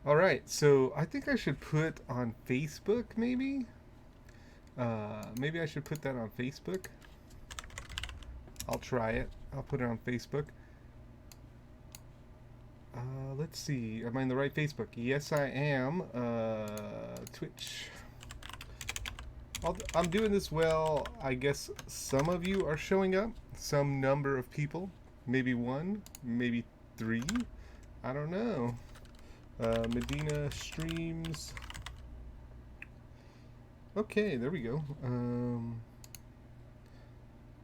All right, so I think I should put on Facebook, maybe. Maybe I should put that on Facebook. I'll try it. I'll put it on Facebook. Let's see. Am I in the right Facebook? Yes, I am. Twitch. I'm doing this well. I guess some of you are showing up. Some number of people. Maybe one. Maybe three. I don't know. Medina streams. Okay, there we go.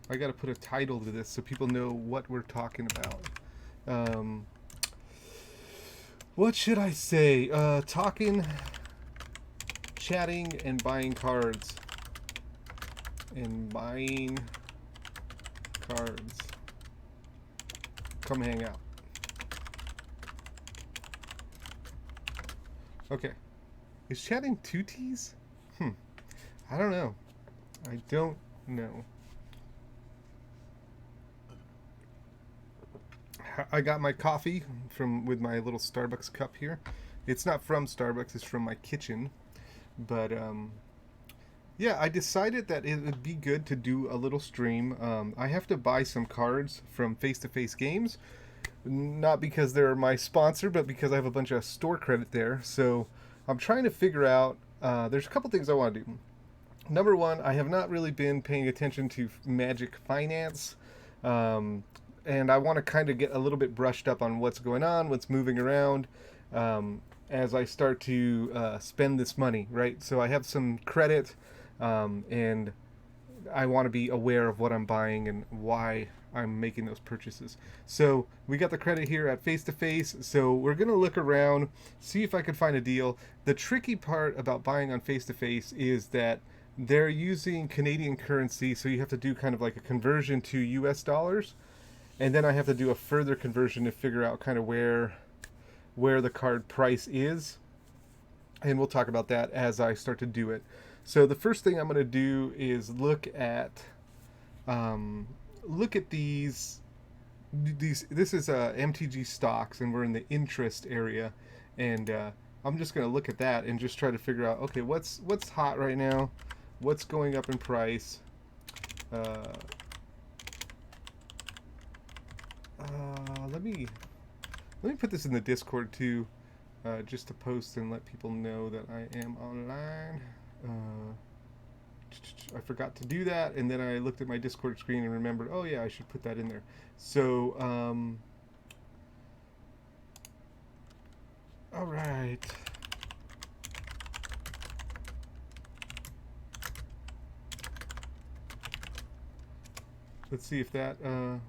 I gotta put a title to this so people know what we're talking about. Um, what should I say? Talking, chatting, and buying cards. And buying cards. Come hang out. Okay. Is chatting two T's? I don't know. I don't know. I got my coffee from with my little Starbucks cup here. It's not from Starbucks, it's from my kitchen. But yeah, I decided that it would be good to do a little stream. I have to buy some cards from Face to Face Games, not because they're my sponsor, but because I have a bunch of store credit there. So I'm trying to figure out. There's a couple things I want to do. Number one, I have not really been paying attention to Magic Finance. And I want to kind of get a little bit brushed up on what's going on, what's moving around, as I start to spend this money, right? So I have some credit, and I want to be aware of what I'm buying and why I'm making those purchases. So we got the credit here at Face to Face. So we're gonna look around, see if I can find a deal. The tricky part about buying on Face to Face is that they're using Canadian currency, so you have to do kind of like a conversion to US dollars, and then I have to do a further conversion to figure out kind of where the card price is, and we'll talk about that as I start to do it. So the first thing I'm going to do is look at these. This is MTG stocks, and we're in the interest area, and I'm just going to look at that and just try to figure out, okay, what's hot right now, what's going up in price. Uh, let me put this in the Discord too, just to post and let people know that I am online. Uh, I forgot to do that, and then I looked at my Discord screen and remembered, oh yeah, I should put that in there. So, all right. Let's see if that,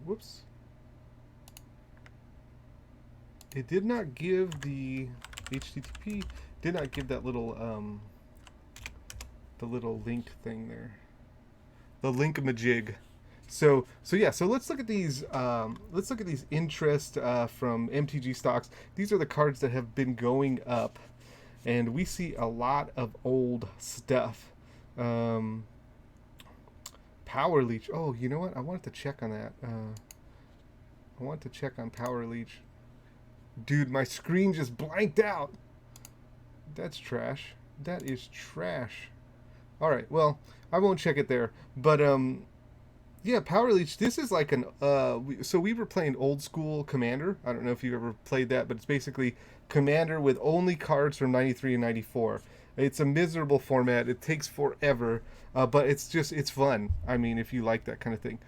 whoops. It did not give the HTTP, did not give that little, the little link thing there. The link-a-majig. So yeah, so let's look at these. Let's look at these interest from MTG stocks. These are the cards that have been going up, and we see a lot of old stuff. Um, Power Leech. Oh, you know what? I wanted to check on that. I want to check on Power Leech. Dude, my screen just blanked out. That's trash. That is trash. All right. Well, I won't check it there. But yeah, Power Leech. This is like an so we were playing old school Commander. I don't know if you ever played that, but it's basically Commander with only cards from 93 and 94. It's a miserable format. It takes forever, but it's fun. I mean, if you like that kind of thing.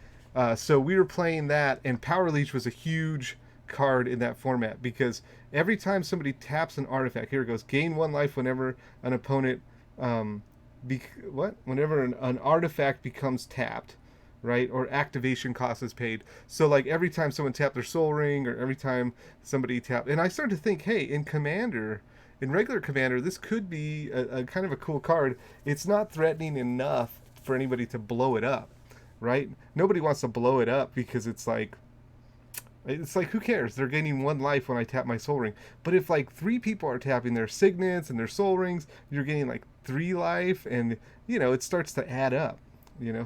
So we were playing that, and Power Leech was a huge card in that format because every time somebody taps an artifact, here it goes, gain one life whenever an opponent whenever an artifact becomes tapped, right? Or activation cost is paid. So like every time someone tapped their Soul Ring, or every time somebody tapped, and I started to think, hey, in regular Commander, this could be a kind of a cool card. It's not threatening enough for anybody to blow it up, right? Nobody wants to blow it up because it's like who cares? They're gaining one life when I tap my Soul Ring. But if like three people are tapping their signets and their Soul Rings, you're gaining like 3 life, and it starts to add up.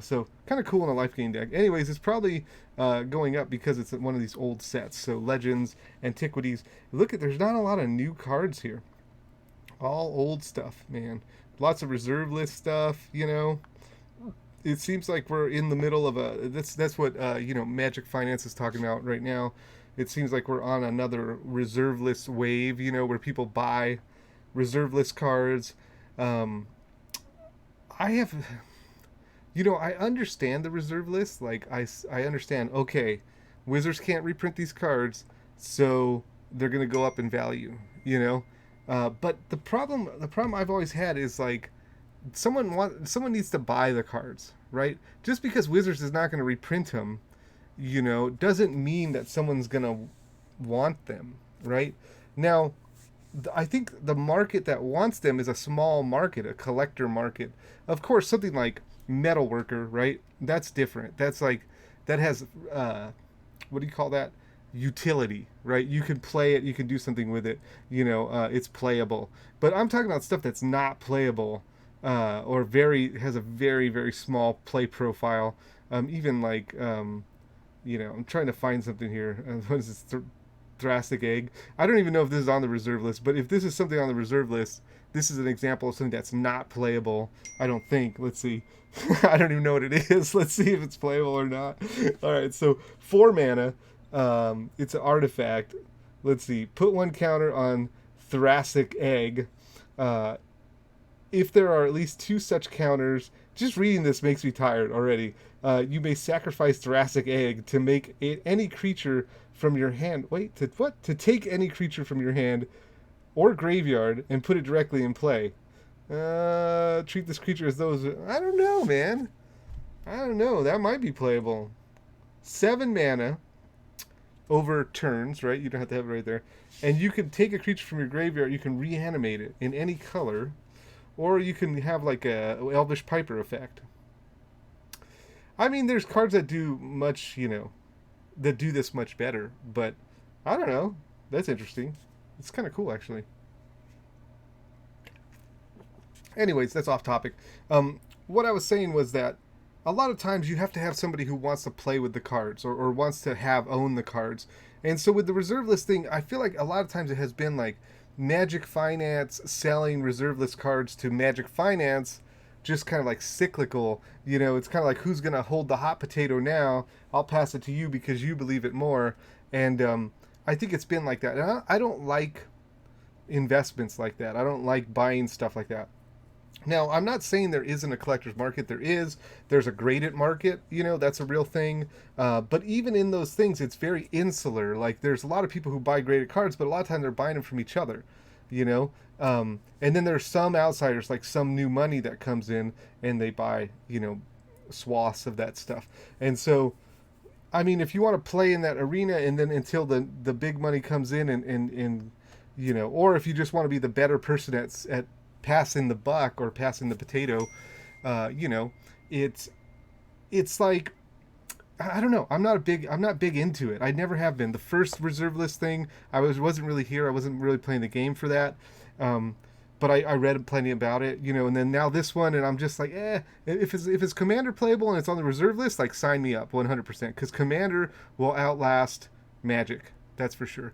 So kind of cool in a life gain deck. Anyways, it's probably going up because it's one of these old sets. So Legends, Antiquities. Look at, there's not a lot of new cards here. All old stuff, man. Lots of reserve list stuff, It seems like we're in the middle of a that's what Magic Finance is talking about right now. It seems like we're on another reserve list wave, where people buy reserve list cards. Um, I have, I understand the reserve list. Like I understand. Okay, Wizards can't reprint these cards, so they're gonna go up in value. But the problem I've always had is like someone needs to buy the cards, right? Just because Wizards is not going to reprint them, doesn't mean that someone's going to want them, right? Now, I think the market that wants them is a small market, a collector market. Of course, something like Metalworker, right? That's different. That's like that has what do you call that? Utility, right? You can play it, you can do something with it. It's playable. But I'm talking about stuff that's not playable, or has a very very small play profile. Even like I'm trying to find something here. What is this? Thrastic Egg. I don't even know if this is on the reserve list, but if this is something on the reserve list, this is an example of something that's not playable. I don't think. Let's see. I don't even know what it is. Let's see if it's playable or not. All right, so 4 mana. It's an artifact. Let's see. Put 1 counter on Thrastic Egg. If there are at least 2 such counters, just reading this makes me tired already. You may sacrifice Thrastic Egg to make any creature from your hand. Wait, to what? To take any creature from your hand or graveyard and put it directly in play. Treat this creature as those. I don't know, man. I don't know. That might be playable. 7 mana over turns, right? You don't have to have it right there. And you can take a creature from your graveyard. You can reanimate it in any color. Or you can have like a Elvish Piper effect. I mean, there's cards that do much, that do this much better. But I don't know. That's interesting. It's kind of cool, actually. Anyways, that's off topic. What I was saying was that a lot of times you have to have somebody who wants to play with the cards, or wants to own the cards. And so with the reserve list thing, I feel like a lot of times it has been like Magic Finance selling reserve list cards to Magic Finance, just kind of like cyclical. It's kind of like, who's going to hold the hot potato now? I'll pass it to you because you believe it more. And I think it's been like that. And I don't like investments like that. I don't like buying stuff like that. Now, I'm not saying there isn't a collector's market. There is. There's a graded market. That's a real thing. But even in those things, it's very insular. Like, there's a lot of people who buy graded cards, but a lot of times they're buying them from each other. And then there's some outsiders, like some new money that comes in, and they buy, swaths of that stuff. And so, I mean, if you want to play in that arena, and then until the big money comes in, and or if you just want to be the better person at passing the buck or passing the potato, it's like, I don't know. I'm not big into it. I never have been. The first reserve list thing, wasn't really here. I wasn't really playing the game for that. But I read plenty about it, and then now this one, and I'm just like, if it's Commander playable and it's on the reserve list, like, sign me up 100%, because Commander will outlast Magic. That's for sure.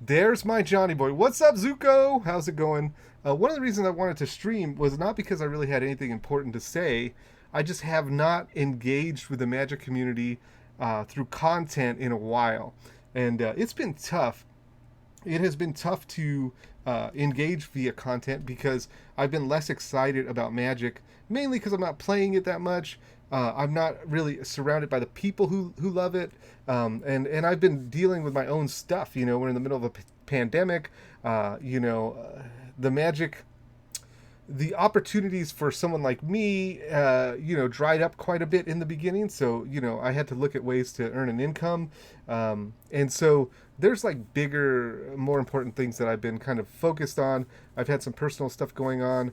There's my Johnny boy. What's up, Zuko? How's it going? One of the reasons I wanted to stream was not because I really had anything important to say. I just have not engaged with the Magic community through content in a while. And it's been tough. It has been tough to engage via content because I've been less excited about Magic, mainly because I'm not playing it that much. I'm not really surrounded by the people who love it. And I've been dealing with my own stuff. We're in the middle of a pandemic. The Magic, the opportunities for someone like me, dried up quite a bit in the beginning. So, I had to look at ways to earn an income. And so there's like bigger, more important things that I've been kind of focused on. I've had some personal stuff going on,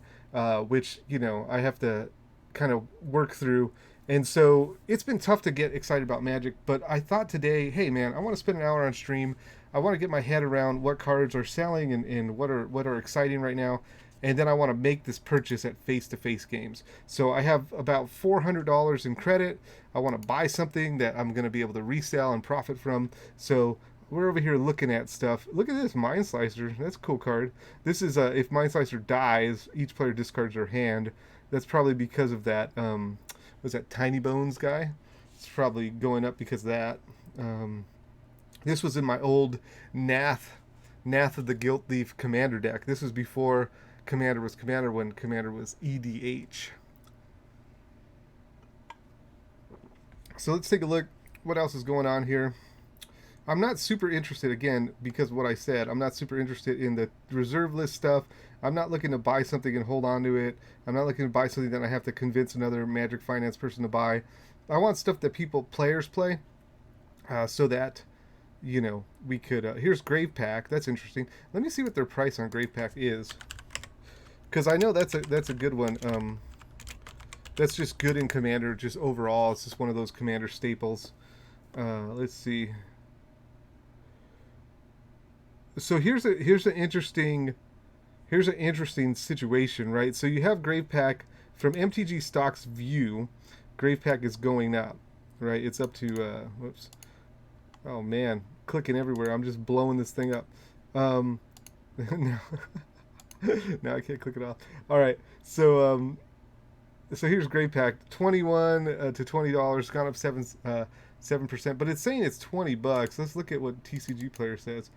which, I have to kind of work through. And so it's been tough to get excited about Magic, but I thought today, hey man, I want to spend an hour on stream. I want to get my head around what cards are selling and what are exciting right now. And then I want to make this purchase at face-to-face games. So I have about $400 in credit. I want to buy something that I'm going to be able to resell and profit from. So we're over here looking at stuff. Look at this Mind Slicer. That's a cool card. This is if Mind Slicer dies, each player discards their hand. That's probably because of that. Was that Tiny Bones guy? It's probably going up because of that. This was in my old Nath of the Guilt Thief Commander deck. This was before Commander was Commander, when Commander was EDH. So let's take a look. What else is going on here? I'm not super interested, again, because of what I said. I'm not super interested in the reserve list stuff. I'm not looking to buy something and hold on to it. I'm not looking to buy something that I have to convince another Magic Finance person to buy. I want stuff that players play, so that, you know, we could... here's Grave Pack. That's interesting. Let me see what their price on Grave Pack is, because I know that's a good one. That's just good in Commander, just overall. It's just one of those Commander staples. Let's see. So here's an interesting situation, right? So you have Grave Pack from MTG Stock's view. Grave Pack is going up, right? It's up to whoops. Oh man, clicking everywhere. I'm just blowing this thing up. Now, now I can't click it off. All right, so here's Grave Pack, $21 to $20, gone up 7%, but it's saying it's $20. Let's look at what TCG Player says.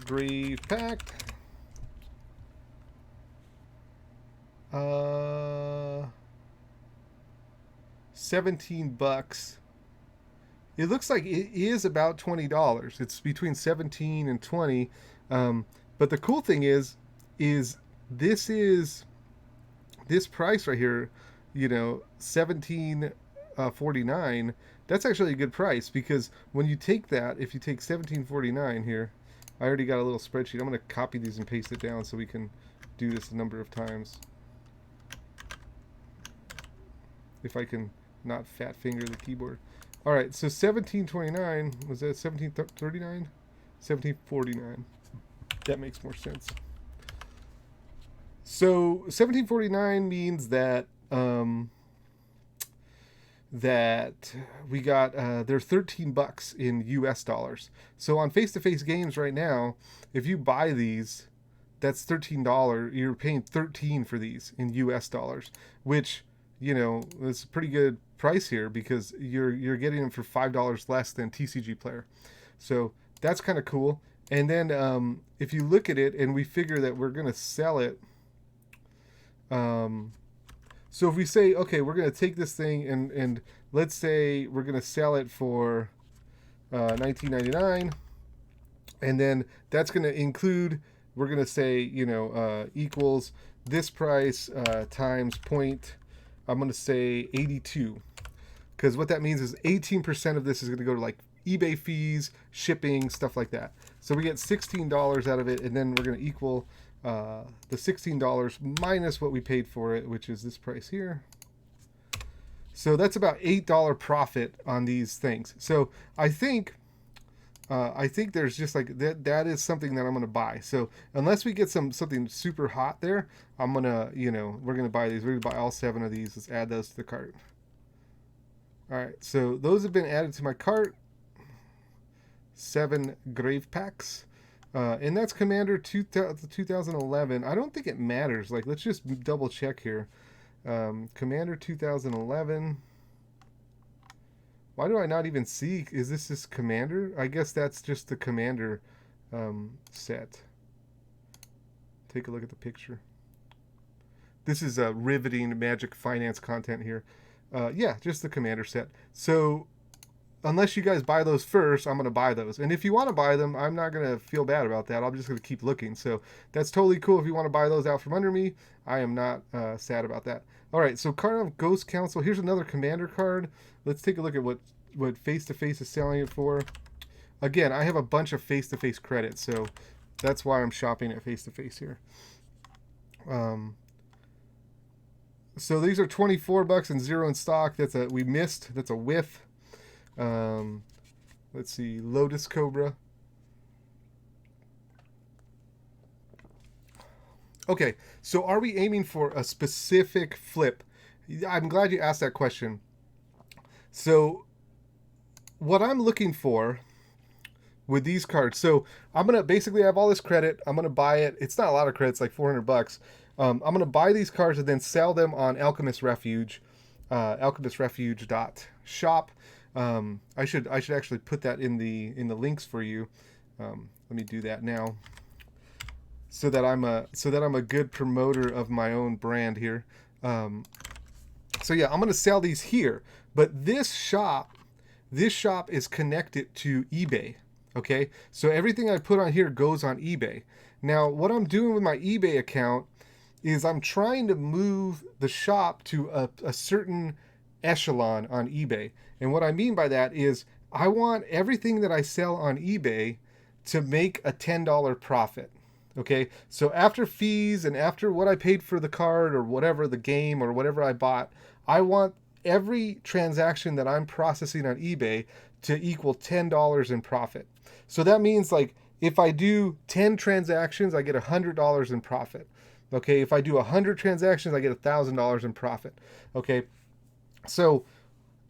Grave Pack. $17. It looks like it is about $20. It's between 17 and 20. But the cool thing is this price right here, you know, $17.49. That's actually a good price, because when you take that, if you take $17.49 here, I already got a little spreadsheet. I'm going to copy these and paste it down so we can do this a number of times. If I can not fat finger the keyboard. All right, so $17.29, was that $17.39? $17.49. That makes more sense. So $17.49 means that that we got they're $13 in US dollars. So on face-to-face games right now, if you buy these, that's $13. You're paying 13 for these in US dollars, which, you know, it's a pretty good price here, because you're getting them for $5 less than TCG Player. So that's kind of cool. And then if you look at it and we figure that we're going to sell it, so if we say, okay, we're going to take this thing and let's say we're going to sell it for $19.99, and then that's going to include, we're going to say, you know, equals this price times point, I'm going to say 82, because what that means is 18% of this is going to go to like eBay fees, shipping, stuff like that. So we get $16 out of it, and then we're going to equal the $16 minus what we paid for it, which is this price here. So that's about $8 profit on these things. So I think there's just like that is something that I'm going to buy. So unless we get something super hot there, I'm going to, you know, we're going to buy these. We're going to buy all 7 of these. Let's add those to the cart. All right, so those have been added to my cart. 7 Grave Packs. And that's Commander 2011. I don't think it matters. Like, let's just double check here. Commander 2011. Why do I not even see? Is this Commander? I guess that's just the Commander set. Take a look at the picture. This is riveting Magic Finance content here. Yeah, just the Commander set. So unless you guys buy those first, I'm going to buy those. And if you want to buy them, I'm not going to feel bad about that. I'm just going to keep looking. So that's totally cool. If you want to buy those out from under me, I am not sad about that. All right, so card of Ghost Council. Here's another Commander card. Let's take a look at what Face-to-Face is selling it for. Again, I have a bunch of Face-to-Face credits, so that's why I'm shopping at Face-to-Face here. So these are $24 and 0 in stock. We missed. That's a whiff. Let's see, Lotus Cobra. Okay, so are we aiming for a specific flip? I'm glad you asked that question. So what I'm looking for with these cards. So I'm gonna basically have all this credit. I'm gonna buy it. It's not a lot of credit. It's like 400 bucks. I'm gonna buy these cards and then sell them on Alchemist Refuge, alchemistrefuge.shop. I should actually put that in the links for you. Let me do that now, so that I'm a good promoter of my own brand here. Um, so yeah, I'm gonna sell these here, but this shop is connected to eBay. Okay, so everything I put on here goes on eBay. Now, what I'm doing with my eBay account is I'm trying to move the shop to a certain echelon on eBay. And what I mean by that is I want everything that I sell on eBay to make a $10 profit. Okay, so after fees and after what I paid for the card or whatever, the game or whatever I bought, I want every transaction that I'm processing on eBay to equal $10 in profit. So that means like if I do 10 transactions, I get $100 in profit. Okay, if I do 100 transactions, I get $1,000 in profit. Okay, so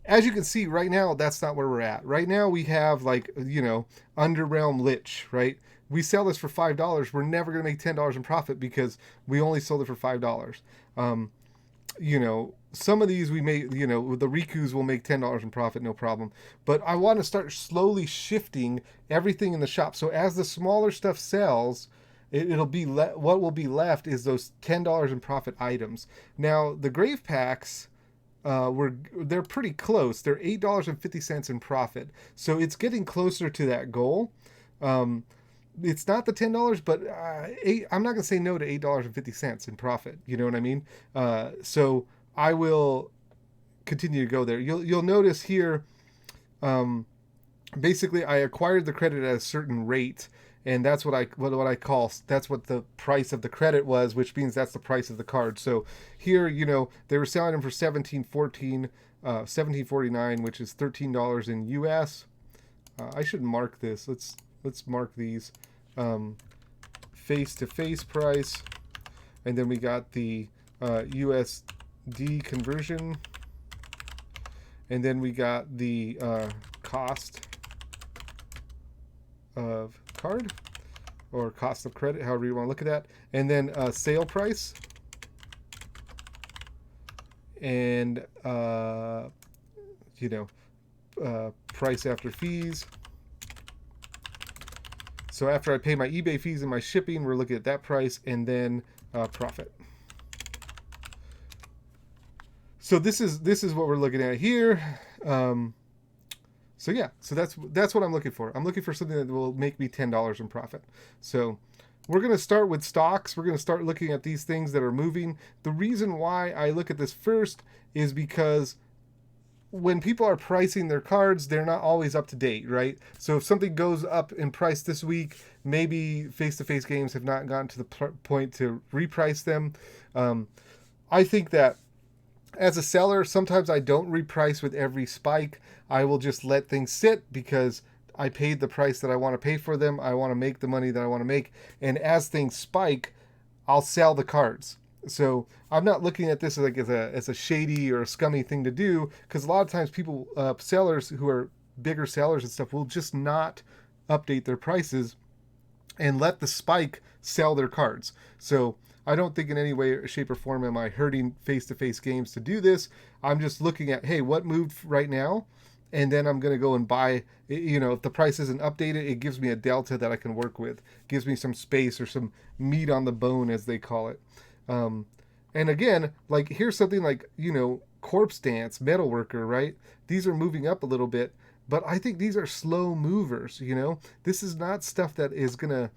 as you can see right now, that's not where we're at. Right now we have like, Underrealm Lich, right? We sell this for $5. We're never going to make $10 in profit because we only sold it for $5. Um, some of these we may, the Rikus will make $10 in profit, no problem. But I want to start slowly shifting everything in the shop. So as the smaller stuff sells, it'll be what will be left is those $10 in profit items. Now the grave packs, they're pretty close. They're $8.50 in profit, so it's getting closer to that goal. Um, it's not the $10, but I'm not gonna say no to $8.50 in profit. You know what I mean? So I will continue to go there. You'll notice here. Um, Basically, I acquired the credit at a certain rate, and that's what I call, that's what the price of the credit was, which means that's the price of the card. So here, they were selling them for 1749, which is $13 in US. I should mark this. Let's mark these. Face to face price, and then we got the USD conversion, and then we got the cost of card, or cost of credit, however you want to look at that, and then sale price, and price after fees. So after I pay my eBay fees and my shipping, we're looking at that price, and then profit. So this is what we're looking at here. So yeah, so that's what I'm looking for. I'm looking for something that will make me $10 in profit. So we're going to start with stocks. We're going to start looking at these things that are moving. The reason why I look at this first is because when people are pricing their cards, they're not always up to date, right? So if something goes up in price this week, maybe face-to-face games have not gotten to the point to reprice them. I think that as a seller, sometimes I don't reprice with every spike. I will just let things sit because I paid the price that I want to pay for them. I want to make the money that I want to make. And as things spike, I'll sell the cards. So I'm not looking at this as a shady or a scummy thing to do, because a lot of times people, sellers who are bigger sellers and stuff, will just not update their prices and let the spike sell their cards. So I don't think in any way, shape, or form am I hurting face-to-face games to do this. I'm just looking at, hey, what moved right now? And then I'm going to go and buy, if the price isn't updated, it gives me a delta that I can work with. Gives me some space or some meat on the bone, as they call it. And again, like here's something like, Corpse Dance, Metalworker, right? These are moving up a little bit, but I think these are slow movers, This is not stuff that is going to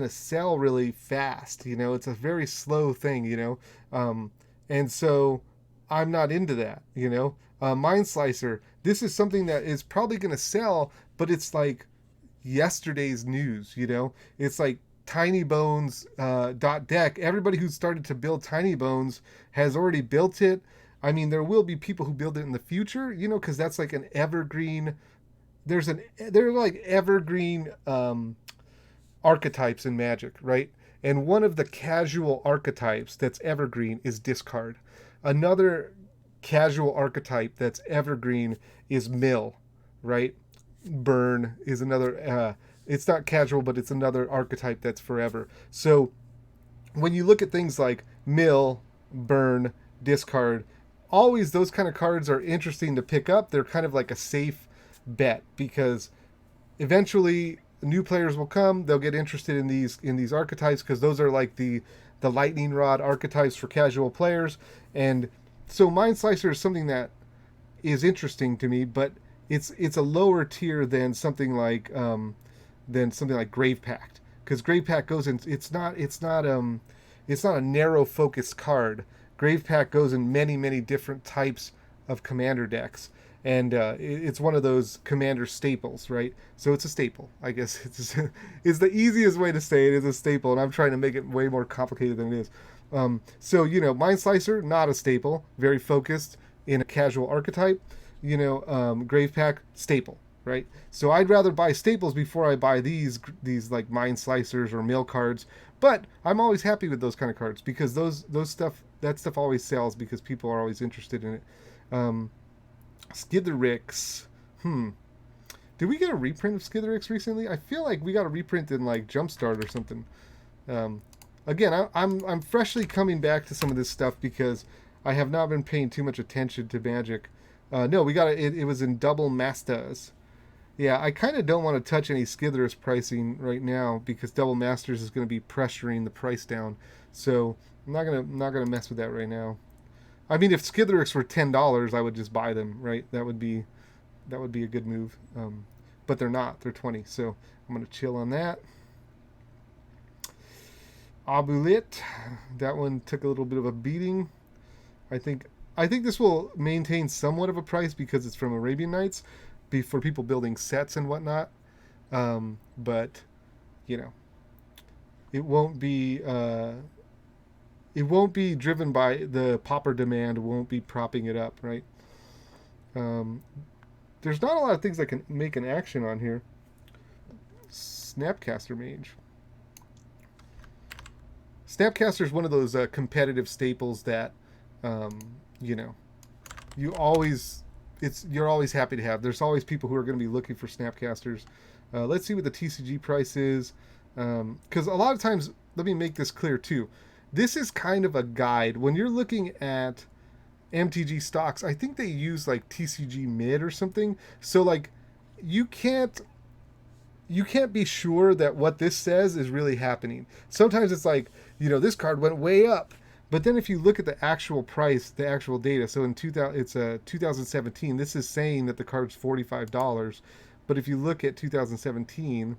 sell really fast. It's a very slow thing. And so I'm not into that. Mind Slicer. This is something that is probably going to sell, but it's like yesterday's news. It's like Tiny Bones .deck. Everybody who started to build Tiny Bones has already built it. I mean, there will be people who build it in the future. Because that's like an evergreen. There are like evergreen archetypes in Magic, right? And one of the casual archetypes that's evergreen is discard. Another casual archetype that's evergreen is mill, right? Burn is another. It's not casual, but it's another archetype that's forever. So when you look at things like mill, burn, discard, always those kind of cards are interesting to pick up. They're kind of like a safe bet because eventually new players will come. They'll get interested in these archetypes because those are like the lightning rod archetypes for casual players. And so Mind Slicer is something that is interesting to me, but it's a lower tier than something like Grave Pact, because Grave Pact goes in. It's not a narrow focused card. Grave Pact goes in many different types of commander decks, and it's one of those commander staples, right? So it's a staple, I guess. It's the easiest way to say it is a staple, and I'm trying to make it way more complicated than it is. So Mind Slicer, not a staple, very focused in a casual archetype. Grave Pact, staple, right? So I'd rather buy staples before I buy these like Mind Slicers or mill cards. But I'm always happy with those kind of cards because that stuff always sells because people are always interested in it. Skithiryx. Did we get a reprint of Skithiryx recently? I feel like we got a reprint in like Jumpstart or something. Again, I'm freshly coming back to some of this stuff because I have not been paying too much attention to Magic. No, we got it was in Double Mastas. Yeah, I kind of don't want to touch any Skithiryx pricing right now because Double Masters is going to be pressuring the price down. So I'm not gonna mess with that right now. I mean, if Skithiryx were $10, I would just buy them, right? That would be a good move. But they're not. They're 20. So I'm gonna chill on that. Abulit, that one took a little bit of a beating. I think this will maintain somewhat of a price because it's from Arabian Nights, for people building sets and whatnot. But it won't be driven by the popper demand. Won't be propping it up, right? There's not a lot of things that can make an action on here. Snapcaster Mage. Snapcaster is one of those competitive staples that you're always happy to have. There's always people who are going to be looking for Snapcasters. Let's see what the TCG price is, because a lot of times, let me make this clear too. This is kind of a guide when you're looking at MTG stocks. I think they use like TCG mid or something. So like you can't be sure that what this says is really happening. Sometimes it's like, this card went way up. But then if you look at the actual price, the actual data, so in 2017, this is saying that the card's $45. But if you look at 2017,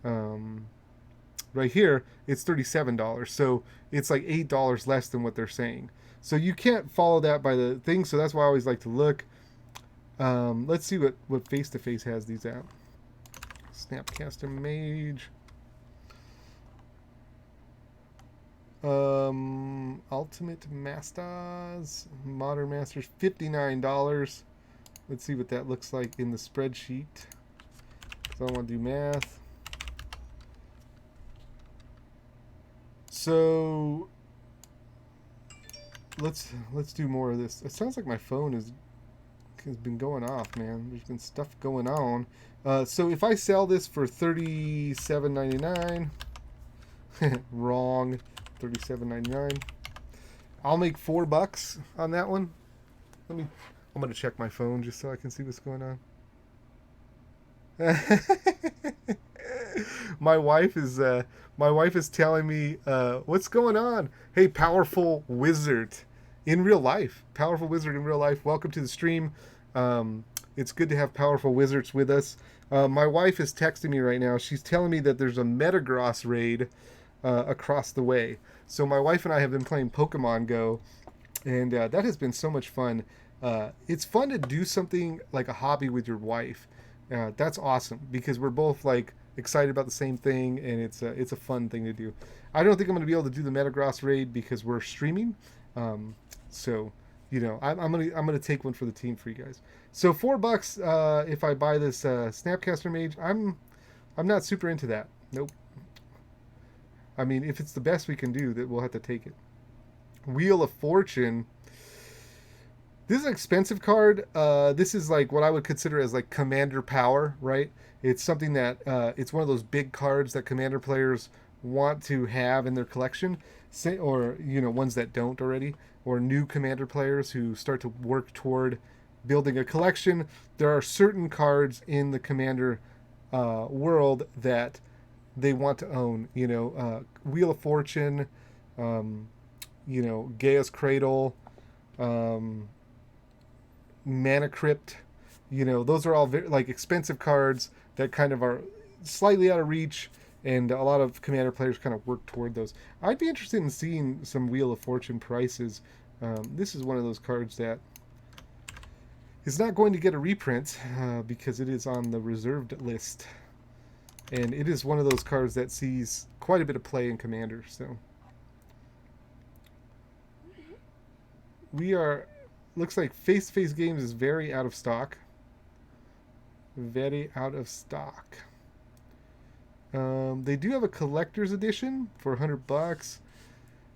right here, it's $37. So it's like $8 less than what they're saying. So you can't follow that by the thing. So that's why I always like to look. Let's see what Face to Face has these at. Snapcaster Mage. Ultimate Masters, Modern Masters, $59. Let's see what that looks like in the spreadsheet. So I want to do math. So let's do more of this. It sounds like my phone has been going off, man. There's been stuff going on. So if I sell this for $37.99, wrong, $37.99. I'll make $4 on that one. I'm gonna check my phone just so I can see what's going on. my wife is telling me what's going on. Hey, powerful wizard in real life. Powerful wizard in real life. Welcome to the stream. It's good to have powerful wizards with us. My wife is texting me right now. She's telling me that there's a Metagross raid across the way. So my wife and I have been playing Pokemon Go, and that has been so much fun. It's fun to do something like a hobby with your wife. That's awesome because we're both like excited about the same thing, and it's a fun thing to do. I don't think I'm going to be able to do the Metagross raid because we're streaming. So I'm gonna take one for the team for you guys. So $4 if I buy this Snapcaster Mage. I'm not super into that. Nope. I mean, if it's the best we can do, that we'll have to take it. Wheel of Fortune. This is an expensive card. This is like what I would consider as like commander power, right? It's something that it's one of those big cards that commander players want to have in their collection, say, or ones that don't already, or new commander players who start to work toward building a collection. There are certain cards in the commander world that they want to own. Wheel of Fortune, um, Gaia's Cradle. Um, Mana Crypt. Those are all very, like expensive cards that kind of are slightly out of reach, and a lot of commander players kind of work toward those. I'd be interested in seeing some Wheel of Fortune prices. This is one of those cards that is not going to get a reprint because it is on the reserved list, and it is one of those cards that sees quite a bit of play in Commander. So we are. Looks like face-to-face games is very out of stock. Very out of stock. They do have a collector's edition for $100.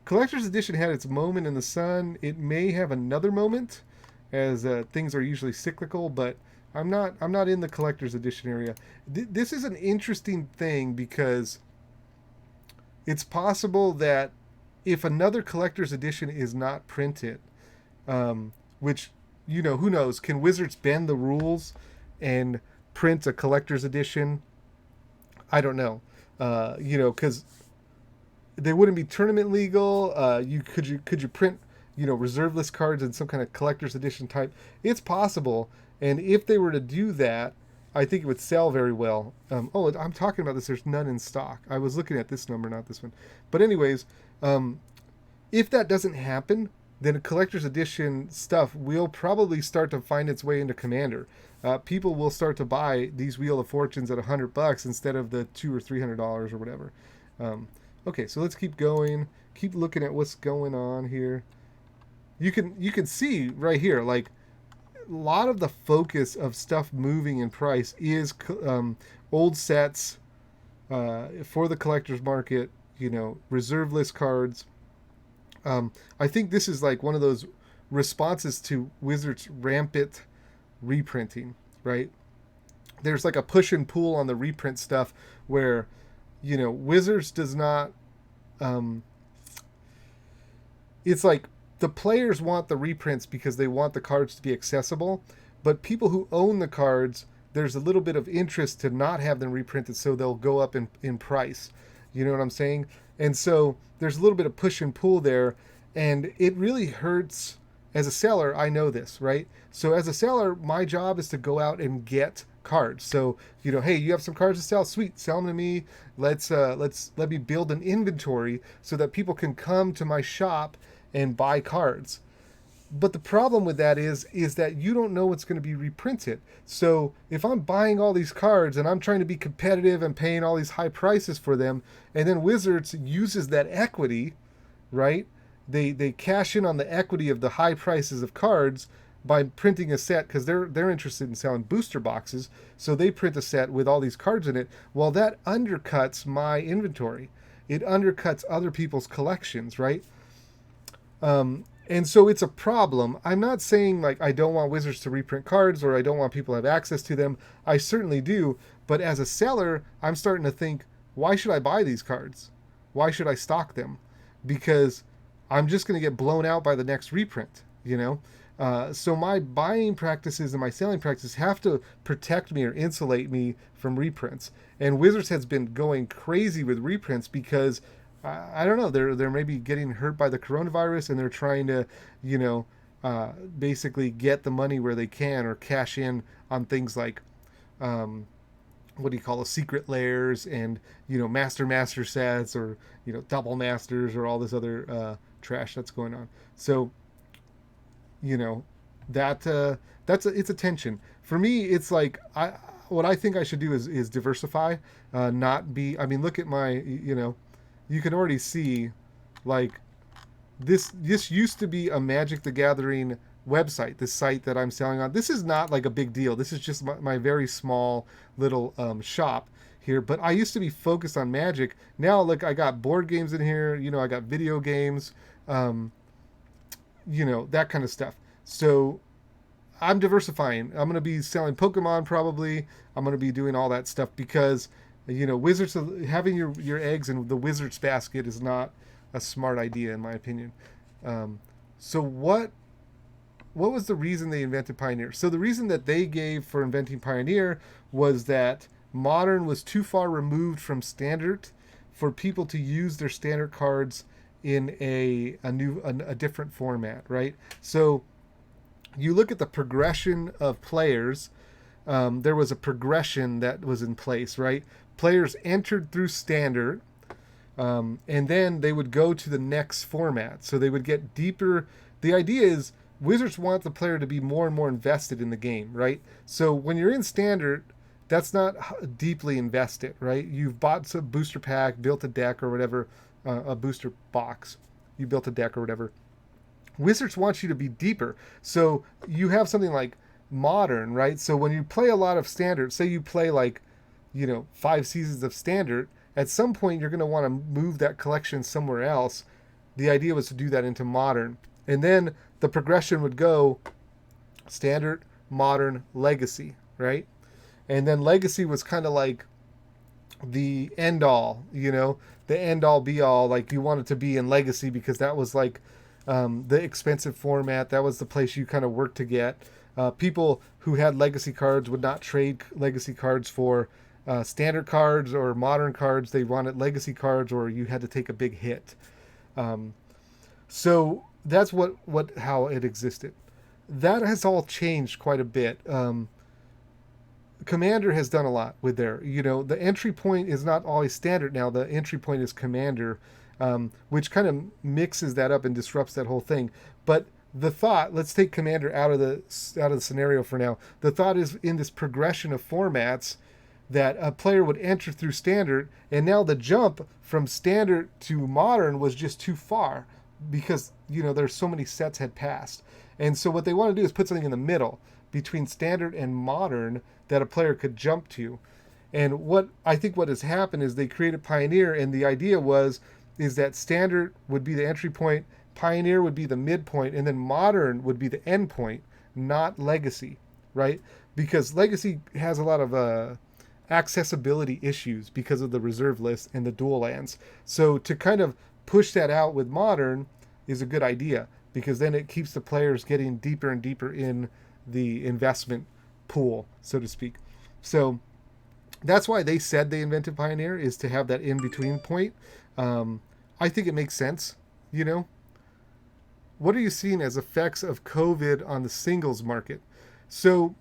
Collector's edition had its moment in the sun. It may have another moment, as things are usually cyclical. But I'm not in the collector's edition area. This is an interesting thing because it's possible that if another collector's edition is not printed, which, who knows? Can Wizards bend the rules and print a collector's edition? I don't know. Because they wouldn't be tournament legal. Could you print, reserve list cards in some kind of collector's edition type? It's possible, and if they were to do that, I think it would sell very well. I'm talking about this. There's none in stock. I was looking at this number, not this one. But anyways, if that doesn't happen, then collector's edition stuff will probably start to find its way into Commander. People will start to buy these Wheel of Fortunes at $100 instead of the $200 or $300 or whatever. Okay, so let's keep going. Keep looking at what's going on here. You can see right here, like a lot of the focus of stuff moving in price is old sets for the collector's market. Reserve list cards. I think this is like one of those responses to Wizards' rampant reprinting, right? There's like a push and pull on the reprint stuff where, Wizards does not. It's like the players want the reprints because they want the cards to be accessible, but people who own the cards, there's a little bit of interest to not have them reprinted, so they'll go up in price. You know what I'm saying? And so there's a little bit of push and pull there, and it really hurts. As a seller, I know this, right? So as a seller, my job is to go out and get cards. So, hey, you have some cards to sell? Sweet, sell them to me. Let me build an inventory so that people can come to my shop and buy cards. But the problem with that is that you don't know what's going to be reprinted. So if I'm buying all these cards and I'm trying to be competitive and paying all these high prices for them, and then Wizards uses that equity, right? They cash in on the equity of the high prices of cards by printing a set because they're interested in selling booster boxes. So they print a set with all these cards in it. Well, that undercuts my inventory. It undercuts other people's collections, right? And so it's a problem. I'm not saying like I don't want Wizards to reprint cards or I don't want people to have access to them. I certainly do. But as a seller, I'm starting to think, why should I buy these cards? Why should I stock them? Because I'm just going to get blown out by the next reprint, So my buying practices and my selling practices have to protect me or insulate me from reprints. And Wizards has been going crazy with reprints because I don't know, they're maybe getting hurt by the coronavirus and they're trying to, basically get the money where they can or cash in on things like, what do you call it, secret layers and, master sets or, double masters or all this other trash that's going on. So, it's a tension. For me, it's like, what I think I should do is diversify, not be, look at my, you can already see, like, this used to be a Magic the Gathering website, this site that I'm selling on. This is not like a big deal. This is just my very small little shop here. But I used to be focused on Magic. Now, look, I got board games in here. I got video games, that kind of stuff. So I'm diversifying. I'm going to be selling Pokemon probably. I'm going to be doing all that stuff because, Wizards, having your eggs in the Wizards basket is not a smart idea in my opinion. Um, so what was the reason they invented Pioneer? So the reason that they gave for inventing Pioneer was that Modern was too far removed from Standard for people to use their Standard cards in a different format, right? So you look at the progression of players. There was a progression that was in place, right? Players entered through Standard, and then they would go to the next format. So they would get deeper. The idea is Wizards want the player to be more and more invested in the game, right? So when you're in Standard, that's not deeply invested, right? You've bought some booster pack, built a deck or whatever, a booster box. You built a deck or whatever. Wizards wants you to be deeper. So you have something like Modern, right? So when you play a lot of Standard, say you play like, 5 seasons of Standard, at some point you're going to want to move that collection somewhere else. The idea was to do that into Modern. And then the progression would go Standard, Modern, Legacy, right? And then Legacy was kind of like the end all, the end all be all. Like you wanted to be in Legacy because that was like the expensive format. That was the place you kind of worked to get. People who had Legacy cards would not trade Legacy cards for Standard cards or Modern cards. They wanted Legacy cards, or you had to take a big hit. So that's how it existed. That has all changed quite a bit. Commander has done a lot with the entry point is not always Standard now. The entry point is Commander, which kind of mixes that up and disrupts that whole thing. But the thought, let's take Commander out of the scenario for now. The thought is in this progression of formats that a player would enter through Standard, and now the jump from Standard to Modern was just too far because there's so many sets had passed. And so what they want to do is put something in the middle between Standard and Modern that a player could jump to. And what has happened is they created Pioneer, and the idea is that Standard would be the entry point, Pioneer would be the midpoint, and then Modern would be the end point, not Legacy, right? Because Legacy has a lot of accessibility issues because of the reserve list and the dual lands. So to kind of push that out with Modern is a good idea, because then it keeps the players getting deeper and deeper in the investment pool, so to speak. So that's why they said they invented Pioneer, is to have that in-between point. I think it makes sense, What are you seeing as effects of COVID on the singles market? So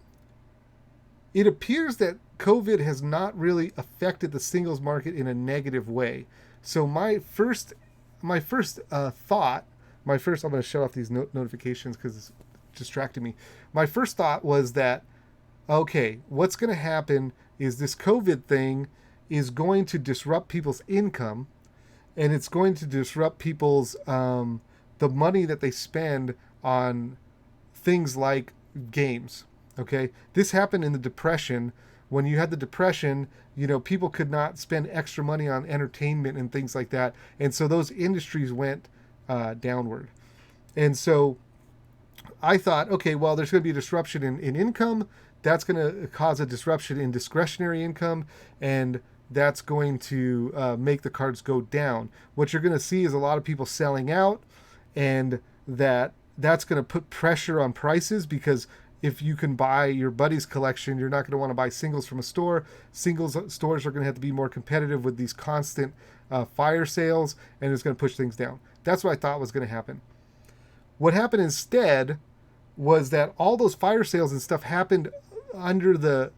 it appears that COVID has not really affected the singles market in a negative way. So I'm going to shut off these notifications because it's distracting me. My first thought was that, okay, what's going to happen is this COVID thing is going to disrupt people's income, and it's going to disrupt people's the money that they spend on things like games. Okay, this happened in the Depression. When you had the Depression, people could not spend extra money on entertainment and things like that, and so those industries went downward. And so I thought, okay, well, there's going to be a disruption in income. That's going to cause a disruption in discretionary income, and that's going to make the cards go down. What you're going to see is a lot of people selling out, and that's going to put pressure on prices, because if you can buy your buddy's collection, you're not going to want to buy singles from a store. Singles stores are going to have to be more competitive with these constant fire sales, and it's going to push things down. That's what I thought was going to happen. What happened instead was that all those fire sales and stuff happened under the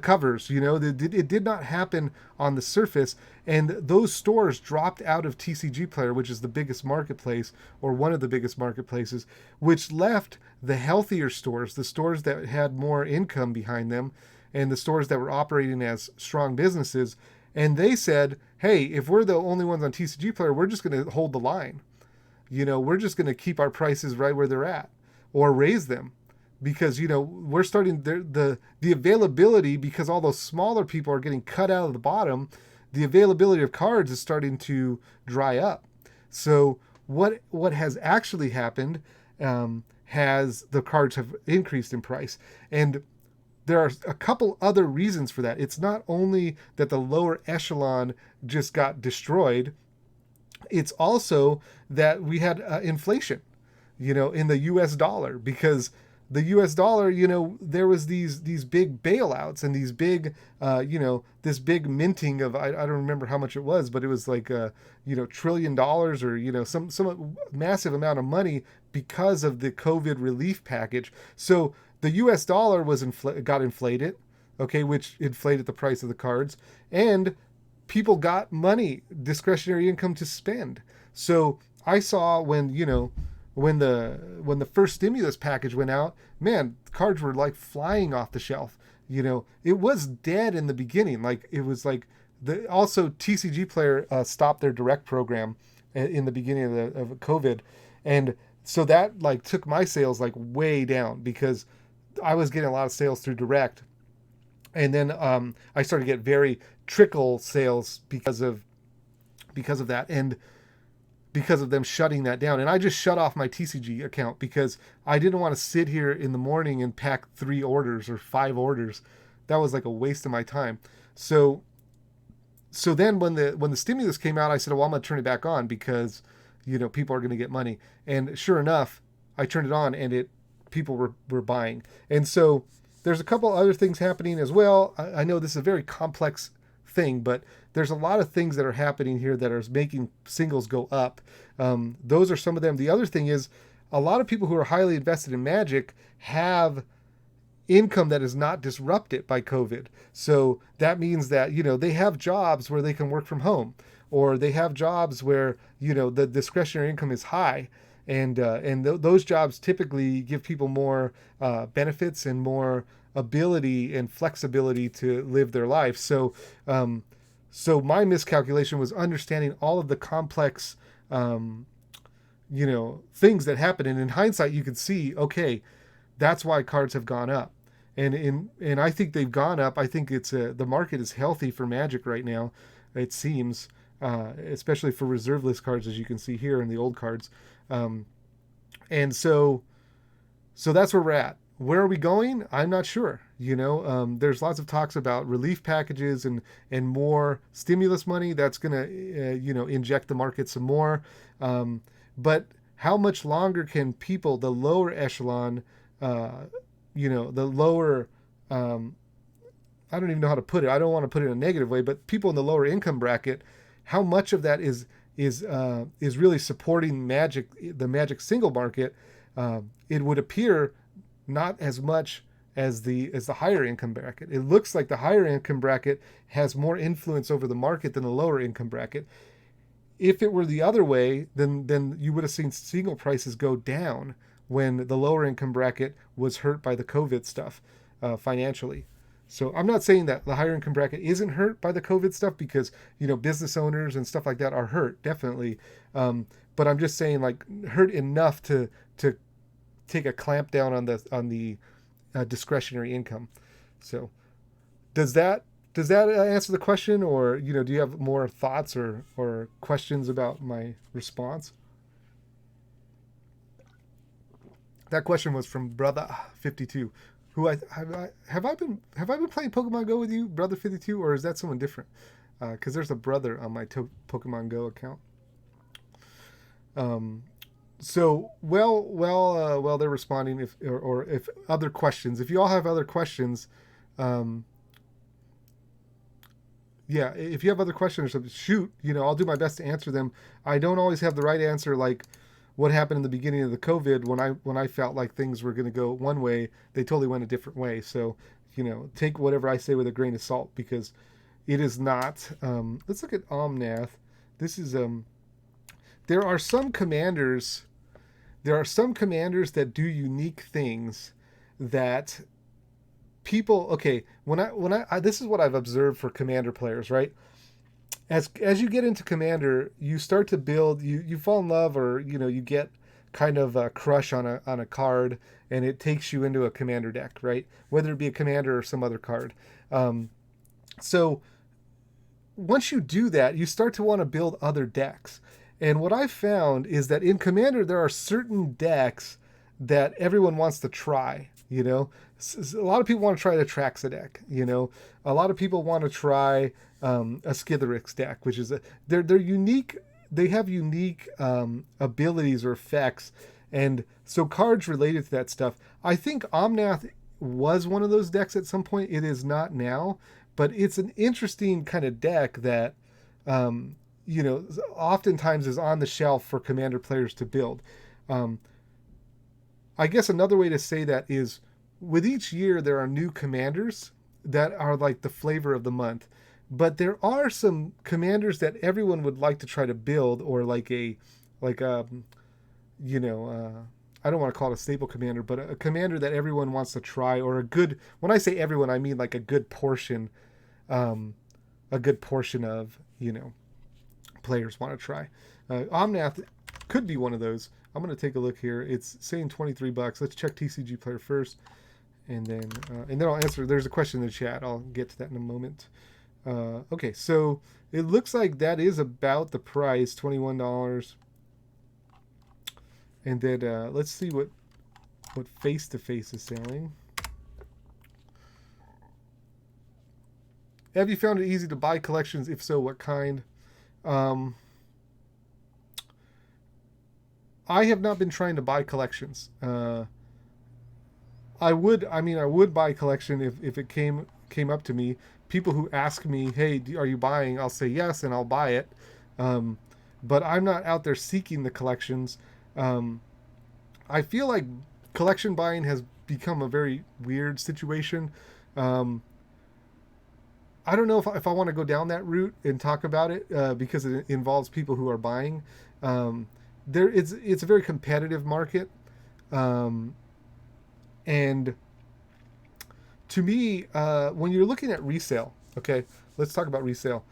covers. It did not happen on the surface, and those stores dropped out of TCG Player, which is the biggest marketplace, or one of the biggest marketplaces, which left the healthier stores, the stores that had more income behind them, and the stores that were operating as strong businesses. And they said, hey, if we're the only ones on TCG Player, we're just going to hold the line. We're just going to keep our prices right where they're at, or raise them, because we're starting the availability, because all those smaller people are getting cut out of the bottom. The availability of cards is starting to dry up. So what has actually happened has the cards have increased in price. And there are a couple other reasons for that. It's not only that the lower echelon just got destroyed, it's also that we had inflation, in the US dollar, because the US dollar, there was these big bailouts and these big, this big minting of, I don't remember how much it was, but it was like, $1 trillion or, some massive amount of money because of the COVID relief package. So the US dollar got inflated, okay, which inflated the price of the cards, and people got money, discretionary income to spend. So I saw when the first stimulus package went out, man, cards were like flying off the shelf. It was dead in the beginning. Like it was like also TCG Player stopped their direct program in the beginning of COVID, and so that like took my sales like way down because I was getting a lot of sales through direct, and then I started to get very trickle sales because of that, and because of them shutting that down. And I just shut off my TCG account because I didn't want to sit here in the morning and pack 3 orders or 5 orders. That was like a waste of my time. So then when the stimulus came out, I said, well, I'm going to turn it back on because people are going to get money. And sure enough, I turned it on and people were buying. And so there's a couple other things happening as well. I know this is a very complex thing, but there's a lot of things that are happening here that are making singles go up. Those are some of them. The other thing is a lot of people who are highly invested in Magic have income that is not disrupted by COVID. So that means that, they have jobs where they can work from home, or they have jobs where, the discretionary income is high. And those jobs typically give people more benefits and more ability and flexibility to live their life. So my miscalculation was understanding all of the complex, things that happen. And in hindsight, you could see, okay, that's why cards have gone up. And I think they've gone up. I think the market is healthy for Magic right now. It seems, especially for reserve list cards, as you can see here in the old cards. And so that's where we're at. Where are we going? I'm not sure. There's lots of talks about relief packages and more stimulus money that's going to, inject the market some more. But how much longer can people, the lower echelon, the lower, I don't even know how to put it. I don't want to put it in a negative way, but people in the lower income bracket, how much of that is really supporting the Magic single market? It would appear not as much as the higher income bracket. It looks like the higher income bracket has more influence over the market than the lower income bracket. If it were the other way, then you would have seen single prices go down when the lower income bracket was hurt by the COVID stuff financially. So I'm not saying that the higher income bracket isn't hurt by the COVID stuff, because business owners and stuff like that are hurt, definitely. But I'm just saying, like, hurt enough to take a clamp down on the discretionary income. So does that answer the question, or do you have more thoughts or questions about my response? That question was from Brother 52, who have I been playing Pokemon Go with you, Brother 52, or is that someone different? Because there's a brother on my Pokemon Go account. So while they're responding, if other questions, if you all have other questions, if you have other questions, shoot, I'll do my best to answer them. I don't always have the right answer, like what happened in the beginning of the COVID when I felt like things were going to go one way, they totally went a different way. So, take whatever I say with a grain of salt, because it is not. Let's look at Omnath. This is there are some commanders that do unique things that people, okay, when I this is what I've observed for commander players, right? As you get into commander, you start to build, you fall in love, or you get kind of a crush on a card, and it takes you into a commander deck, right? Whether it be a commander or some other card. So once you do that, you start to want to build other decks. And what I've found is that in commander, there are certain decks that everyone wants to try. You know, a lot of people want to try the Traxa deck. You know, a lot of people want to try a Skithiryx deck, which is they're unique. They have unique abilities or effects, and so cards related to that stuff. I think Omnath was one of those decks at some point. It is not now, but it's an interesting kind of deck that oftentimes is on the shelf for Commander players to build. I guess another way to say that is with each year there are new commanders that are like the flavor of the month. But there are some commanders that everyone would like to try to build, or I don't want to call it a staple commander, but a commander that everyone wants to try, or a good, when I say everyone, I mean like a good portion of, players want to try. Omnath could be one of those. I'm going to take a look here. It's saying $23. Let's check TCG Player first, and then I'll answer. There's a question in the chat. I'll get to that in a moment. Okay, so it looks like that is about the price, $21. And then let's see what Face to Face is selling. Have you found it easy to buy collections? If so, what kind? I have not been trying to buy collections. I would buy a collection if it came up to me. People who ask me, hey, are you buying? I'll say yes, and I'll buy it. But I'm not out there seeking the collections. I feel like collection buying has become a very weird situation. I don't know if I want to go down that route and talk about it because it involves people who are buying. It's a very competitive market. And to me, when you're looking at resale, okay, let's talk about resale.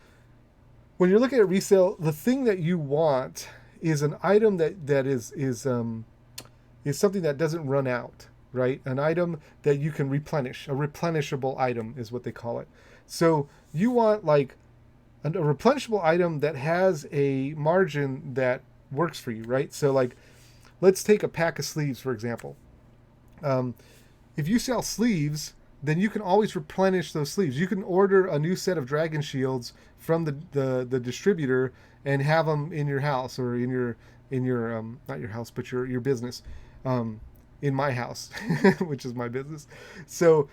When you're looking at resale, the thing that you want is an item that is something that doesn't run out, right? An item that you can replenish. A replenishable item is what they call it. So you want like a replenishable item that has a margin that works for you, right? So like, let's take a pack of sleeves, for example. If you sell sleeves, then you can always replenish those sleeves. You can order a new set of Dragon Shields from the distributor and have them in your house, or in your not your house, but your business, in my house, which is my business. So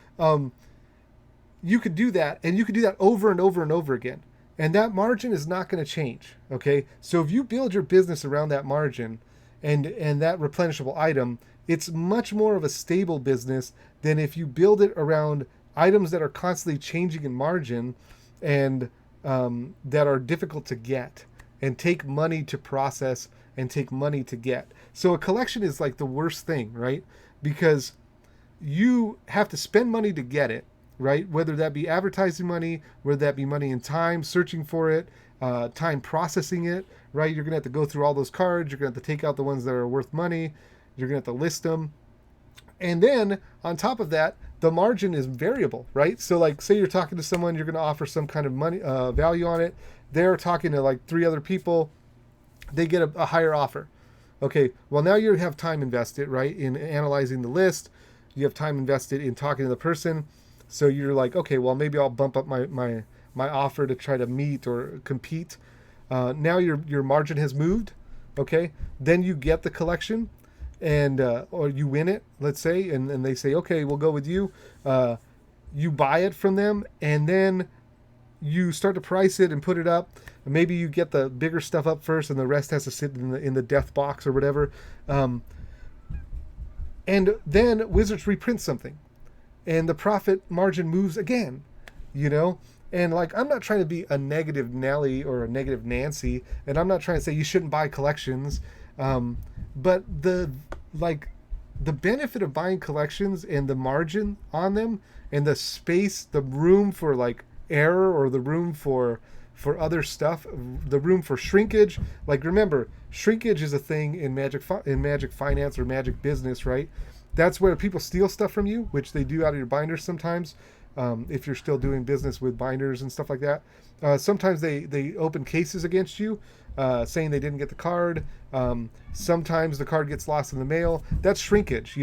you could do that, and you could do that over and over and over again. And that margin is not going to change, okay? So if you build your business around that margin and that replenishable item, it's much more of a stable business than if you build it around items that are constantly changing in margin and that are difficult to get and take money to process and take money to get. So a collection is like the worst thing, right? Because you have to spend money to get it, right? Whether that be advertising money, whether that be money and time searching for it, time processing it, right? You're going to have to go through all those cards. You're going to have to take out the ones that are worth money. You're going to have to list them. And then on top of that, the margin is variable, right? So like, say you're talking to someone, you're going to offer some kind of money value on it. They're talking to like 3 other people. They get a higher offer. Okay, well now you have time invested, right, in analyzing the list. You have time invested in talking to the person. So you're like, okay, well maybe I'll bump up my offer to try to meet or compete. Now your margin has moved. Okay, then you get the collection, and or you win it, let's say, and they say, okay, we'll go with you. You buy it from them, and then you start to price it and put it up. Maybe you get the bigger stuff up first, and the rest has to sit in the death box or whatever. And then Wizards reprints something, and the profit margin moves again, And like, I'm not trying to be a negative Nelly or a negative Nancy, and I'm not trying to say you shouldn't buy collections. But the benefit of buying collections and the margin on them and the space, the room for like error, or the room for other stuff, the room for shrinkage. Like, remember, shrinkage is a thing in Magic Finance or Magic Business, right? That's where people steal stuff from you, which they do out of your binders sometimes. if you're still doing business with binders and stuff like that. Sometimes they open cases against you, saying they didn't get the card. Sometimes the card gets lost in the mail. That's shrinkage.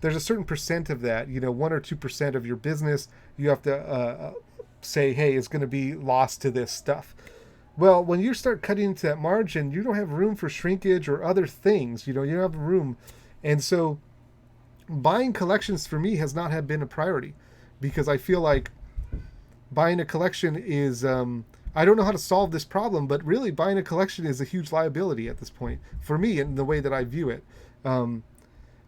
There's a certain percent of that. 1 or 2% of your business you have to say, hey, it's going to be lost to this stuff. Well, when you start cutting into that margin, you don't have room for shrinkage or other things. You don't have room, and so buying collections for me has not been a priority, because I feel like buying a collection is I don't know how to solve this problem, but really buying a collection is a huge liability at this point for me in the way that I view it.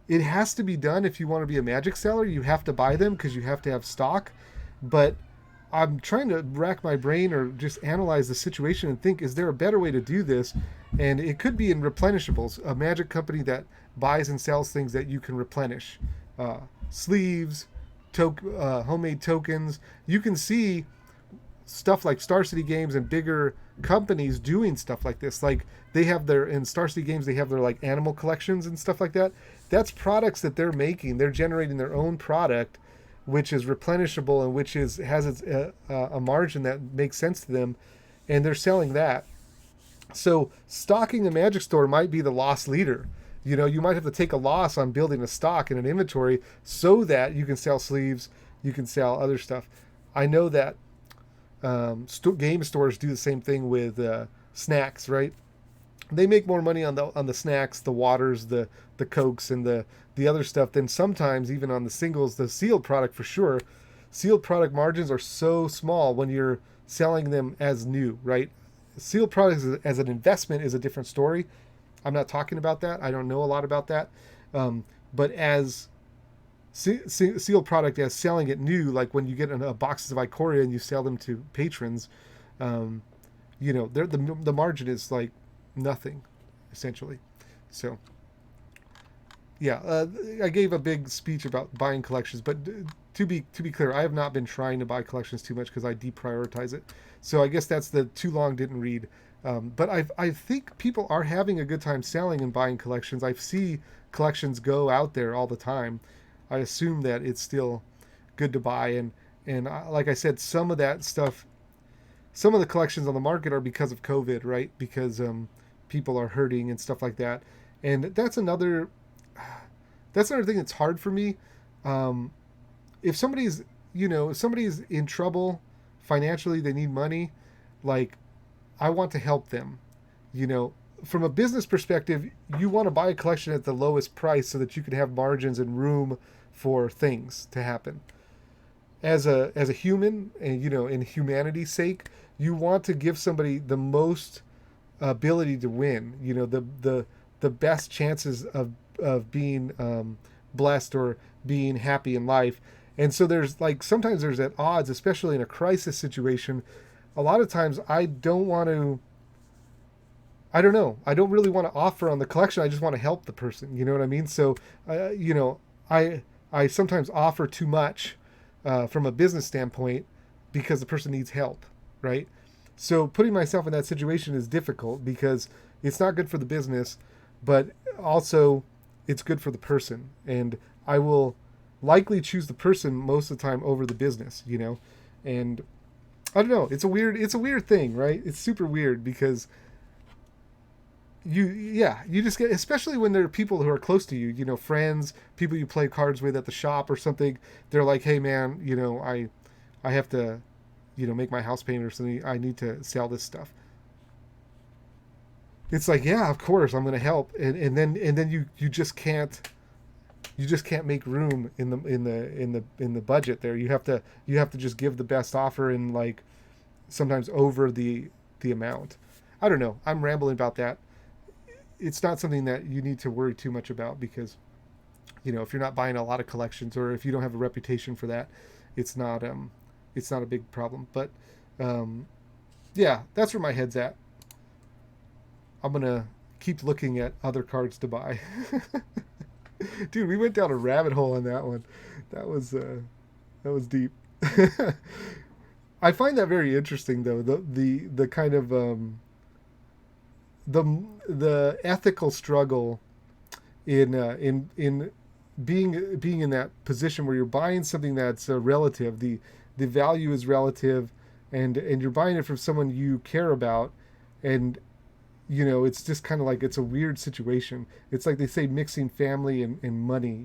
It has to be done if you want to be a Magic seller. You have to buy them because you have to have stock. But I'm trying to rack my brain or just analyze the situation and think, is there a better way to do this? And it could be in replenishables, a Magic company that buys and sells things that you can replenish. Sleeves, homemade tokens. You can see stuff like Star City Games and bigger companies doing stuff like this. Like in Star City Games, they have their like animal collections and stuff like that. That's products that they're making. They're generating their own product, which is replenishable and which has a margin that makes sense to them, and they're selling that. So stocking a Magic store might be the loss leader. You might have to take a loss on building a stock and an inventory so that you can sell sleeves, you can sell other stuff. I know that game stores do the same thing with snacks, right? They make more money on the snacks, the waters, the Cokes, and the other stuff than sometimes even on the singles, the sealed product for sure. Sealed product margins are so small when you're selling them as new, right? Sealed products as an investment is a different story. I'm not talking about that. I don't know a lot about that. But as sealed product, as selling it new, like when you get a boxes of Ikoria and you sell them to patrons, the margin is like nothing, essentially. So, yeah, I gave a big speech about buying collections, but to be clear, I have not been trying to buy collections too much because I deprioritize it. So I guess that's the too long didn't read. But I think people are having a good time selling and buying collections. I see collections go out there all the time. I assume that it's still good to buy. And like I said, some of that stuff, some of the collections on the market are because of COVID, right? Because people are hurting and stuff like that. And that's another thing that's hard for me. If somebody's in trouble financially, they need money, like, I want to help them. From a business perspective, you want to buy a collection at the lowest price so that you can have margins and room for things to happen. As a human, and in humanity's sake, you want to give somebody the most ability to win. The best chances of being blessed or being happy in life. And so sometimes there's at odds, especially in a crisis situation. A lot of times I don't really want to offer on the collection. I just want to help the person. You know what I mean? So, I sometimes offer too much from a business standpoint because the person needs help, right? So putting myself in that situation is difficult because it's not good for the business, but also it's good for the person. And I will likely choose the person most of the time over the business, and I don't know. It's a weird thing, right? It's super weird because you just get, especially when there are people who are close to you, friends, people you play cards with at the shop or something. They're like, hey man, I have to, make my house payment or something. I need to sell this stuff. It's like, yeah, of course I'm going to help. And then you just can't make room in the budget there. You have to just give the best offer and like sometimes over the amount. I don't know. I'm rambling about that. It's not something that you need to worry too much about because, if you're not buying a lot of collections or if you don't have a reputation for that, it's not a big problem. But yeah, that's where my head's at. I'm gonna keep looking at other cards to buy. Dude, we went down a rabbit hole on that one. That was deep. I find that very interesting, though. The kind of the ethical struggle in being in that position where you're buying something that's relative. the value is relative, and you're buying it from someone you care about, and it's just kind of like it's a weird situation. It's like they say mixing family and money.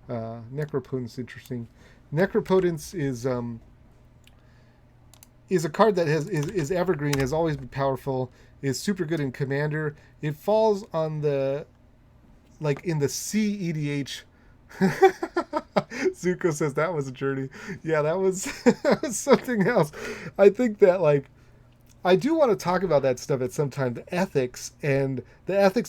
Necropotence, interesting. Necropotence is a card that is evergreen, has always been powerful, is super good in Commander. It falls on the in the CEDH. Zuko says that was a journey. Yeah, that was, that was something else. I think that I do want to talk about that stuff at some time. The ethics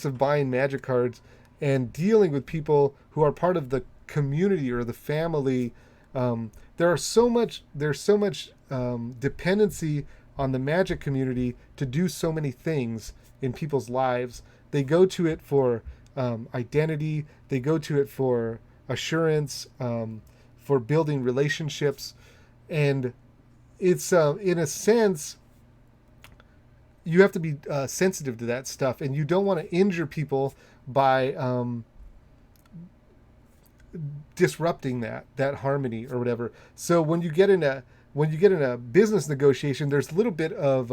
of buying Magic cards and dealing with people who are part of the community or the family. There's so much dependency on the Magic community to do so many things in people's lives. They go to it for identity. They go to it for assurance, for building relationships, and it's in a sense you have to be sensitive to that stuff, and you don't want to injure people by disrupting that harmony or whatever. So when you get in a business negotiation, there's a little bit of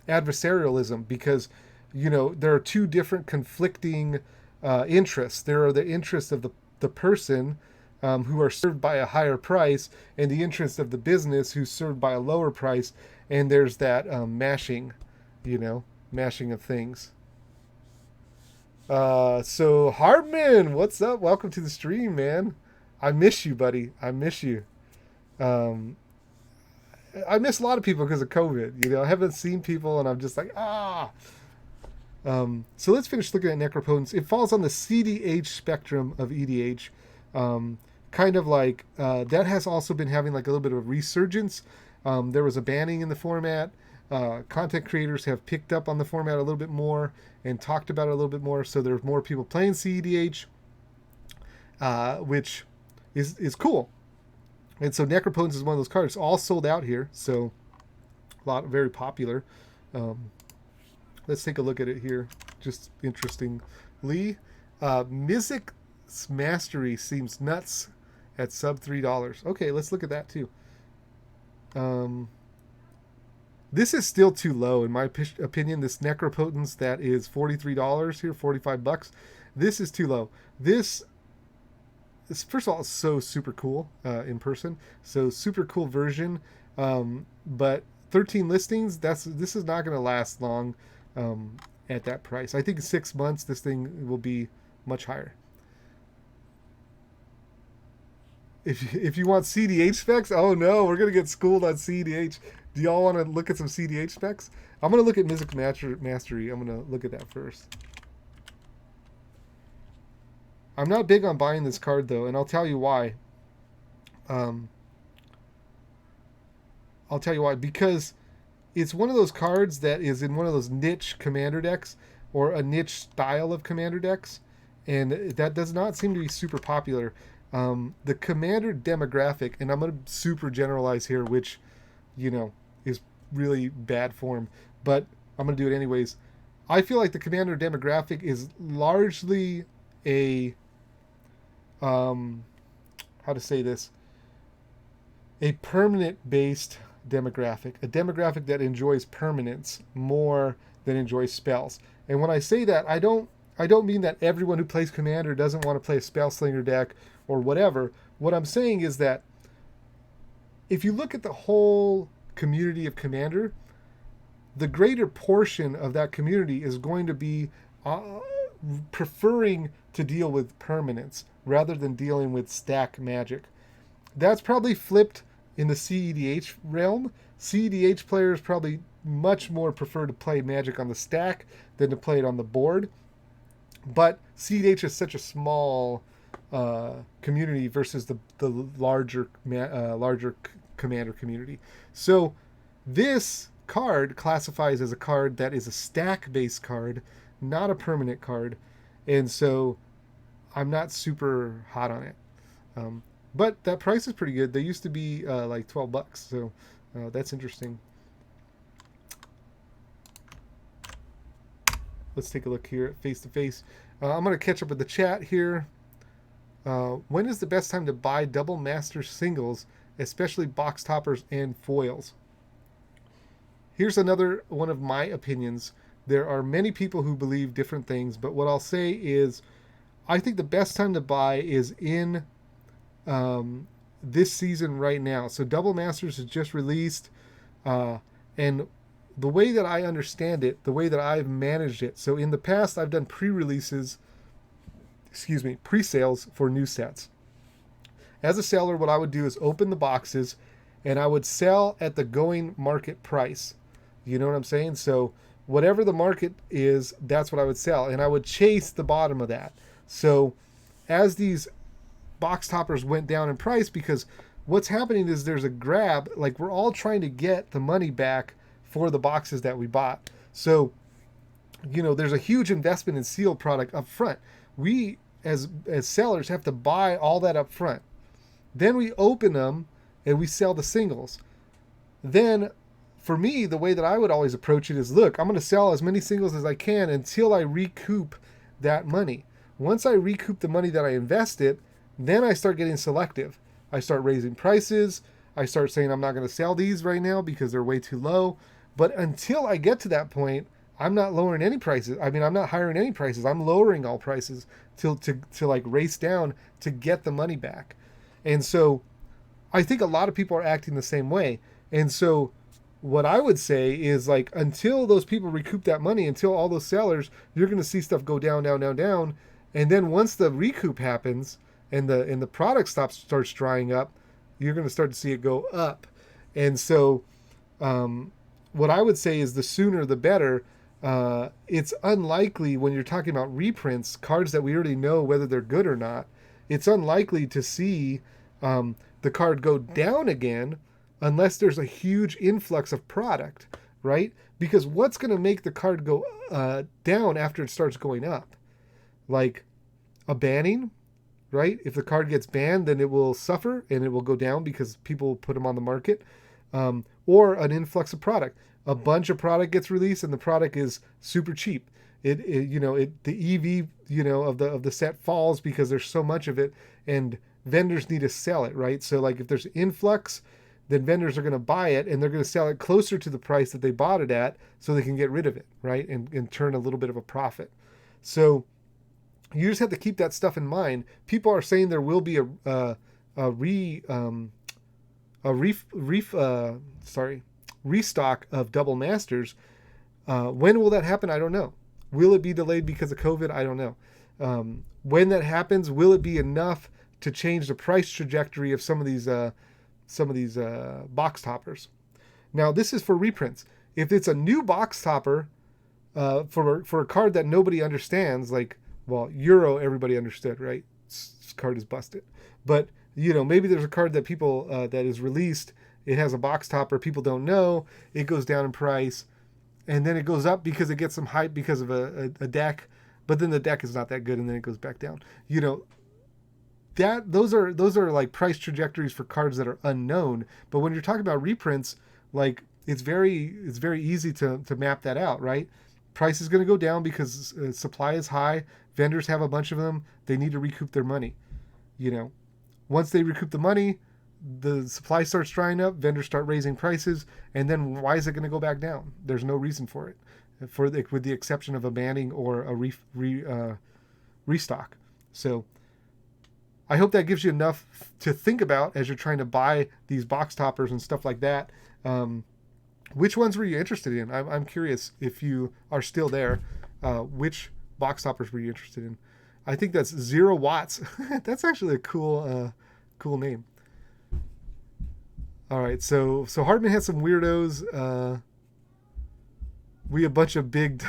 adversarialism, because there are two different conflicting interests. There are the interests of the person who are served by a higher price, and the interest of the business who's served by a lower price, and there's that mashing of things. So Hardman, what's up? Welcome to the stream, man. I miss you, buddy. I miss you. I miss a lot of people because of COVID. I haven't seen people, and I'm just like, ah. So let's finish looking at Necropotence. It falls on the CDH spectrum of EDH. Kind of like that has also been having like a little bit of a resurgence. There was a banning in the format. Content creators have picked up on the format a little bit more and talked about it a little bit more. So there's more people playing CEDH, which is cool. And so Necropotence is one of those cards. All sold out here, so very popular. Let's take a look at it here. Just interestingly, Mizzix's Mastery seems nuts at sub $3. Okay, let's look at that too. This is still too low in my opinion. This Necropotence that is $43 here, $45. This is too low. This first of all, it's so super cool in person. So super cool version. But 13 listings. This is not going to last long at that price. I think in 6 months this thing will be much higher. If you want CDH specs, oh no, we're gonna get schooled on CDH. Do y'all want to look at some CDH specs? I'm gonna look at Mizzix Mastery. I'm gonna look at that first. I'm not big on buying this card though, and I'll tell you why. Because it's one of those cards that is in one of those niche commander decks or a niche style of commander decks, and that does not seem to be super popular. The commander demographic, and I'm going to super generalize here, which, is really bad form, but I'm going to do it anyways. I feel like the commander demographic is largely a, how to say this, a permanent-based demographic, a demographic that enjoys permanence more than enjoys spells. And when I say that, I don't mean that everyone who plays Commander doesn't want to play a Spellslinger deck or whatever. What I'm saying is that if you look at the whole community of Commander, the greater portion of that community is going to be preferring to deal with permanence rather than dealing with stack magic. That's probably flipped in the CEDH realm. CEDH players probably much more prefer to play Magic on the stack than to play it on the board. But CEDH is such a small community versus the larger Commander community. So this card classifies as a card that is a stack-based card, not a permanent card. And so I'm not super hot on it. But that price is pretty good. They used to be like $12, so that's interesting. Let's take a look here at Face to Face. I'm going to catch up with the chat here. When is the best time to buy Double Master singles especially box toppers and foils. Here's another one of my opinions. There are many people who believe different things, but what I'll say is I think the best time to buy is in um, this season right now. So Double Masters is just released, and the way that I understand it, the way that I've managed it. So in the past, I've done pre-releases, pre-sales for new sets. As a seller, what I would do is open the boxes, and I would sell at the going market price. You know what I'm saying? So whatever the market is, that's what I would sell, and I would chase the bottom of that. So as these box toppers went down in price, because what's happening is there's a grab, like we're all trying to get the money back for the boxes that we bought. So, there's a huge investment in sealed product up front. We as sellers have to buy all that up front. Then we open them and we sell the singles. Then for me, the way that I would always approach it is, look, I'm going to sell as many singles as I can until I recoup that money. Once I recoup the money that I invested, then I start getting selective. I start raising prices. I start saying I'm not going to sell these right now because they're way too low. But until I get to that point, I'm not lowering any prices. I mean, I'm not hiring any prices. I'm lowering all prices to like race down to get the money back. And so I think a lot of people are acting the same way. And so what I would say is, like, until those people recoup that money, until all those sellers, you're going to see stuff go down, down, down, down. And then once the recoup happens and the product starts drying up, you're going to start to see it go up. And so what I would say is the sooner the better. It's unlikely when you're talking about reprints, cards that we already know whether they're good or not, it's unlikely to see the card go down again unless there's a huge influx of product, right? Because what's going to make the card go down after it starts going up? Like a banning, right? If the card gets banned, then it will suffer and it will go down because people put them on the market. Or an influx of product. A bunch of product gets released and the product is super cheap. The EV, of the set falls because there's so much of it and vendors need to sell it, right? So like if there's influx, then vendors are going to buy it and they're going to sell it closer to the price that they bought it at so they can get rid of it, right? And turn a little bit of a profit. So you just have to keep that stuff in mind. People are saying there will be restock of Double Masters. When will that happen? I don't know. Will it be delayed because of COVID? I don't know. When that happens, will it be enough to change the price trajectory of some of these box toppers? Now, this is for reprints. If it's a new box topper for a card that nobody understands, like, well, Euro, everybody understood, right? This card is busted. But maybe there's a card that people that is released. It has a box topper. People don't know. It goes down in price, and then it goes up because it gets some hype because of a deck. But then the deck is not that good, and then it goes back down. Those are like price trajectories for cards that are unknown. But when you're talking about reprints, like it's very easy to map that out, right? Price is going to go down because supply is high. Vendors have a bunch of them. They need to recoup their money. Once they recoup the money, the supply starts drying up, vendors start raising prices, and then why is it going to go back down? There's no reason for it, with the exception of a banning or a restock. So I hope that gives you enough to think about as you're trying to buy these box toppers and stuff like that. Which ones were you interested in? I'm curious if you are still there. Which box toppers were you interested in? I think that's 0 Watts. That's actually a cool name. All right, so Hartman has some weirdos. We a bunch of big.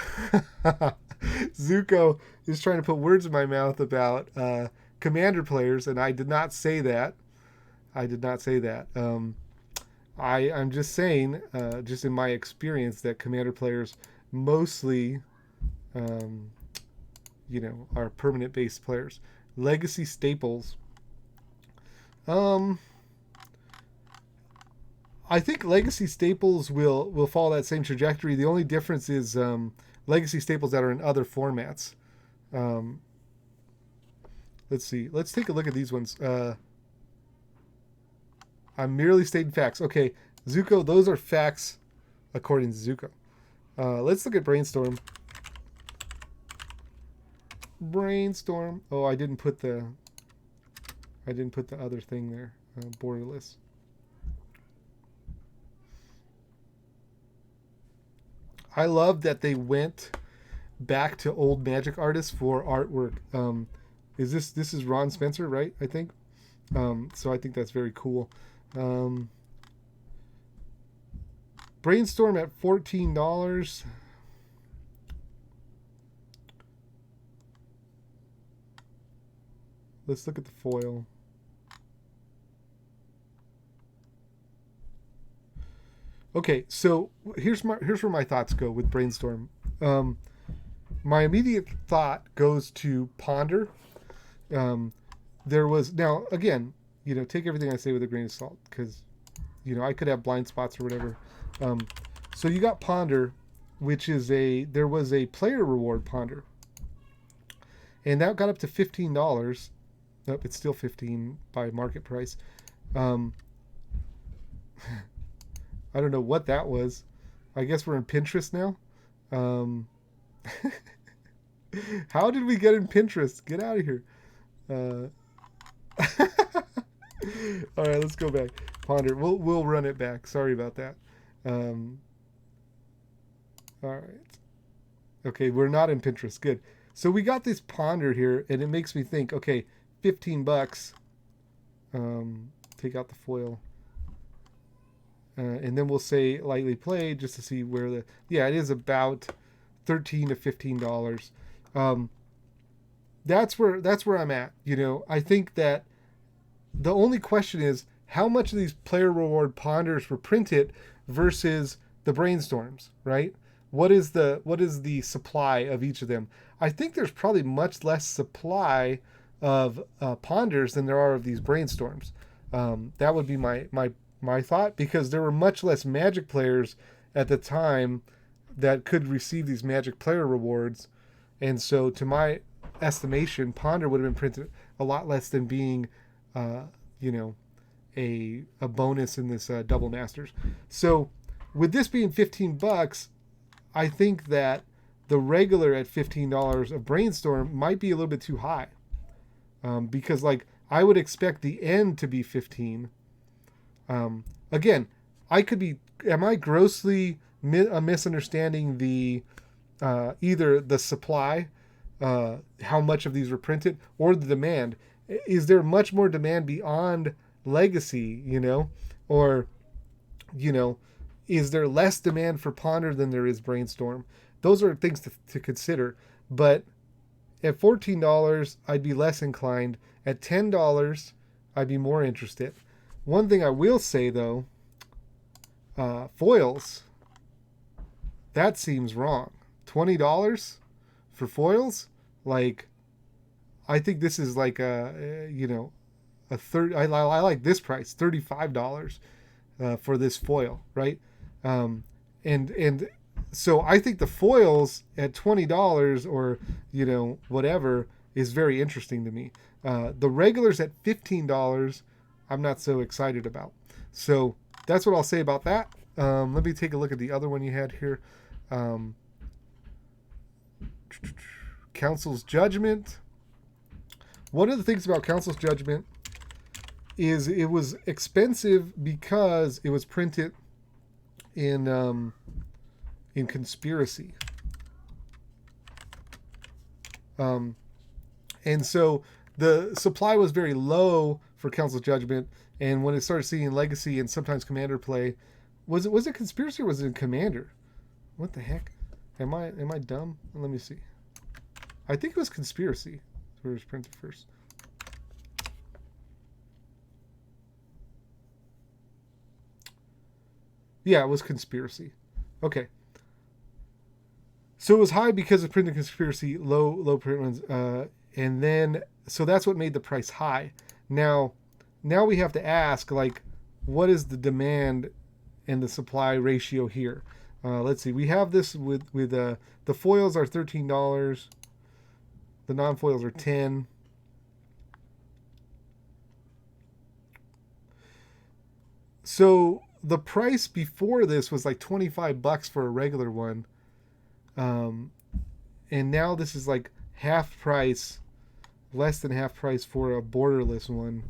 Zuko is trying to put words in my mouth about Commander players, and I did not say that. I'm just saying, just in my experience, that Commander players mostly, are permanent base players. Legacy staples. I think legacy staples will follow that same trajectory. The only difference is legacy staples that are in other formats. Let's see. Let's take a look at these ones. I'm merely stating facts. Okay, Zuko, those are facts according to Zuko. Let's look at Brainstorm. Brainstorm. Oh, I didn't put the other thing there. Borderless. I love that they went back to old magic artists for artwork. This is Ron Spencer, right? I think. So I think that's very cool. Brainstorm at $14. Let's look at the foil. Okay, so here's where my thoughts go with Brainstorm. My immediate thought goes to Ponder. There was, now again, take everything I say with a grain of salt, because I could have blind spots or whatever. So you got Ponder, which is there was a player reward Ponder, and that got up to $15. Nope, it's still 15 by market price. I don't know what that was. I guess we're in Pinterest now. How did we get in Pinterest? Get out of here. All right, let's go back. Ponder. We'll run it back. Sorry about that. All right. Okay, we're not in Pinterest. Good. So we got this Ponder here, and it makes me think, okay, $15. Take out the foil. And then we'll say lightly played just to see where it is about $13 to $15. That's where I'm at. I think that the only question is how much of these player reward Ponders were printed versus the Brainstorms, right? What is the supply of each of them? I think there's probably much less supply of Ponders than there are of these Brainstorms. That would be my thought, because there were much less Magic players at the time that could receive these Magic player rewards, and so to my estimation, Ponder would have been printed a lot less than being, a bonus in this Double Masters. So with this being $15, I think that the regular at $15 of Brainstorm might be a little bit too high, because I would expect the end to be 15. Again, am I grossly misunderstanding the either the supply, how much of these were printed, or the demand? Is there much more demand beyond Legacy, or, is there less demand for Ponder than there is Brainstorm? Those are things to consider. But at $14, I'd be less inclined. At $10, I'd be more interested. One thing I will say, though, foils, that seems wrong. $20 for foils? I think this is a third. I like this price, $35 for this foil, right? And so I think the foils at $20 or whatever is very interesting to me. The regulars at $15, I'm not so excited about. So that's what I'll say about that. Let me take a look at the other one you had here. Council's Judgment. One of the things about Council's Judgment is it was expensive because it was printed in Conspiracy. And so the supply was very low for Council's Judgment, and when it started seeing Legacy and sometimes Commander play, was it Conspiracy or was it in Commander? What the heck? Am I dumb? Let me see. I think it was Conspiracy where it was printed first. Yeah, it was Conspiracy. Okay. So it was high because of printed Conspiracy, low print runs, and then so that's what made the price high. Now we have to ask, what is the demand and the supply ratio here? Let's see. We have this with the foils are $13. The non-foils are $10. So the price before this was like 25 bucks for a regular one. Um, and now this is like half price, less than half price for a borderless one.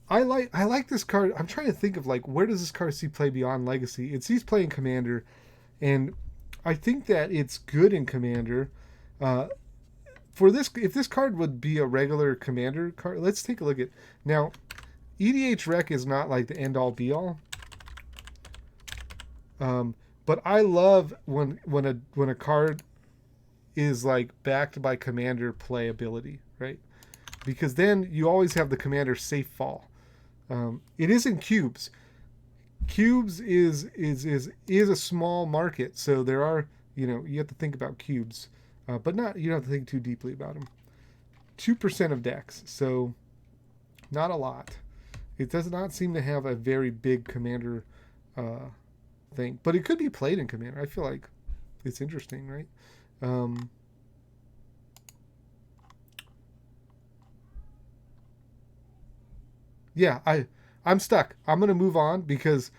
I like this card. I'm trying to think of like where does this card see play beyond Legacy? It sees play in Commander, and I think that it's good in Commander. Uh, for this, if this card would be a regular Commander card, let's take a look at now. EDH Rec is not like the end all be all. But I love when a card is like backed by Commander playability, right? Because then you always have the Commander safe fall. It is in cubes. Cubes is a small market, so there are you have to think about cubes, but not you don't have to think too deeply about them. 2% of decks, so not a lot. It does not seem to have a very big Commander thing, but it could be played in Commander. I feel like it's interesting, right? Um, yeah, I'm stuck. I'm gonna move on because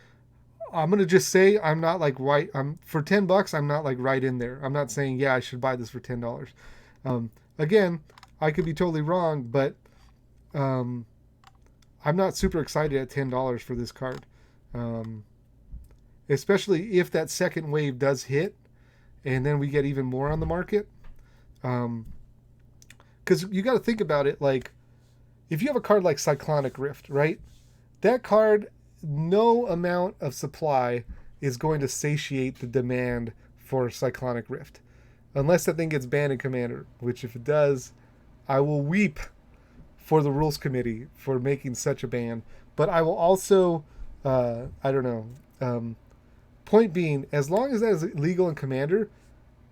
I'm gonna just say I'm not like right. I'm for 10 bucks. I'm not like right in there. I'm not saying yeah I should buy this for $10. Again, I could be totally wrong, but um, I'm not super excited at $10 for this card, um, especially if that second wave does hit, and then we get even more on the market. Because you got to think about it like if you have a card like Cyclonic Rift, right? That card, no amount of supply is going to satiate the demand for Cyclonic Rift. Unless that thing gets banned in Commander, which if it does, I will weep for the rules committee for making such a ban. But I will also, I don't know. Point being, as long as that is legal in Commander,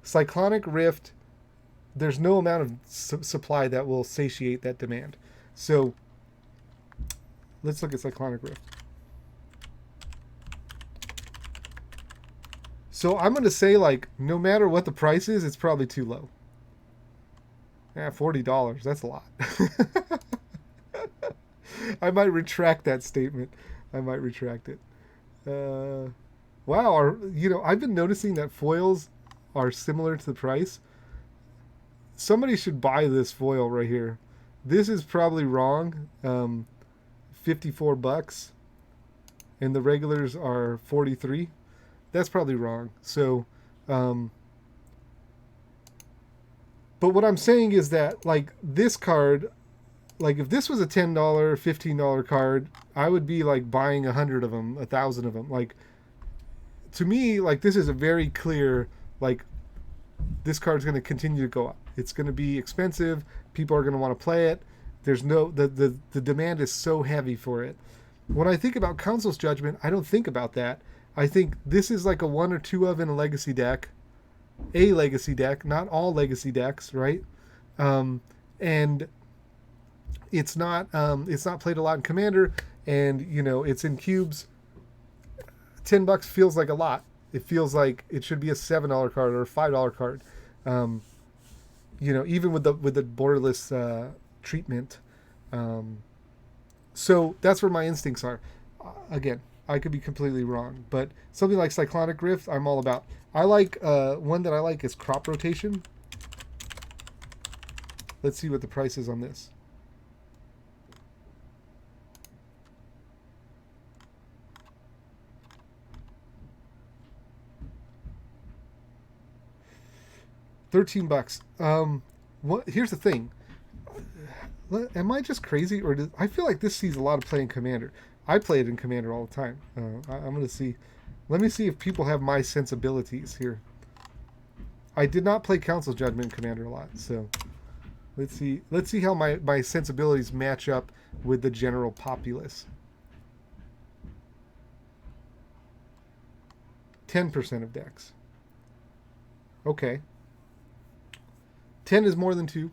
Cyclonic Rift, there's no amount of supply that will satiate that demand. So let's look at Cyclonic Rift. So I'm going to say, like, no matter what the price is, it's probably too low. Yeah, $40. That's a lot. I might retract that statement. I might retract it. Wow. I've been noticing that foils are similar to the price. Somebody should buy this foil right here. This is probably wrong. 54 bucks. And the regulars are 43. That's probably wrong. So, but what I'm saying is that like this card, like if this was a $10, $15 card, I would be like buying 100 of them, 1,000 of them. Like to me, like this is a very clear like this card's going to continue to go up. It's going to be expensive. People are going to want to play it. There's no the demand is so heavy for it. When I think about Council's Judgment, I don't think about that. I think this is like a one or two of in a legacy deck, not all legacy decks, right? And it's not played a lot in Commander, and it's in cubes. $10 feels like a lot. It feels like it should be a $7 card or a $5 card. Even with the borderless treatment. So that's where my instincts are. Again, I could be completely wrong, but something like Cyclonic Rift, I'm all about. I like one that I like is Crop Rotation. Let's see what the price is on this. $13. Here's the thing. Am I just crazy, or I feel like this sees a lot of play in Commander? I play it in Commander all the time. I'm gonna see. Let me see if people have my sensibilities here. I did not play Council Judgment in Commander a lot, so let's see. Let's see how my sensibilities match up with the general populace. 10% of decks. Okay. 10 is more than 2.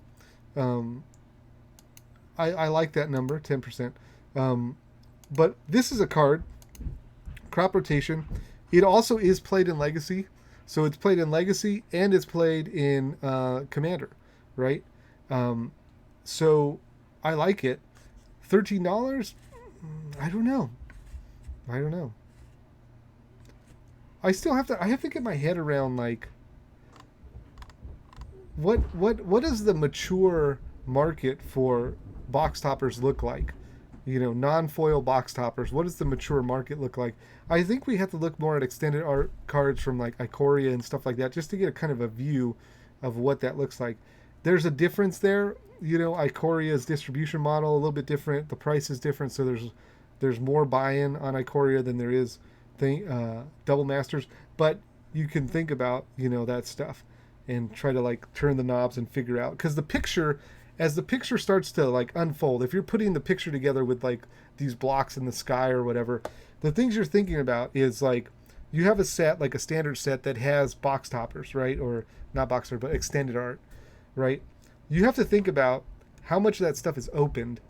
I like that number, 10%. But this is a card, Crop Rotation. It also is played in Legacy, so it's played in Legacy and it's played in Commander, right? Um, so I like it. $13? I don't know. I don't know. I have to get my head around like what does the mature market for box toppers look like? You know, non-foil box toppers. What does the mature market look like? I think we have to look more at extended art cards from like Ikoria and stuff like that just to get a kind of a view of what that looks like. There's a difference there. You know, Ikoria's distribution model a little bit different. The price is different, so there's more buy-in on Ikoria than there is Double Masters. But you can think about, you know, that stuff and try to like turn the knobs and figure out, because the picture, as the picture starts to like unfold, if you're putting the picture together with like these blocks in the sky or whatever, the things you're thinking about is like you have a set, like a standard set that has box toppers, right? Or not box toppers, but extended art, right? You have to think about how much of that stuff is opened.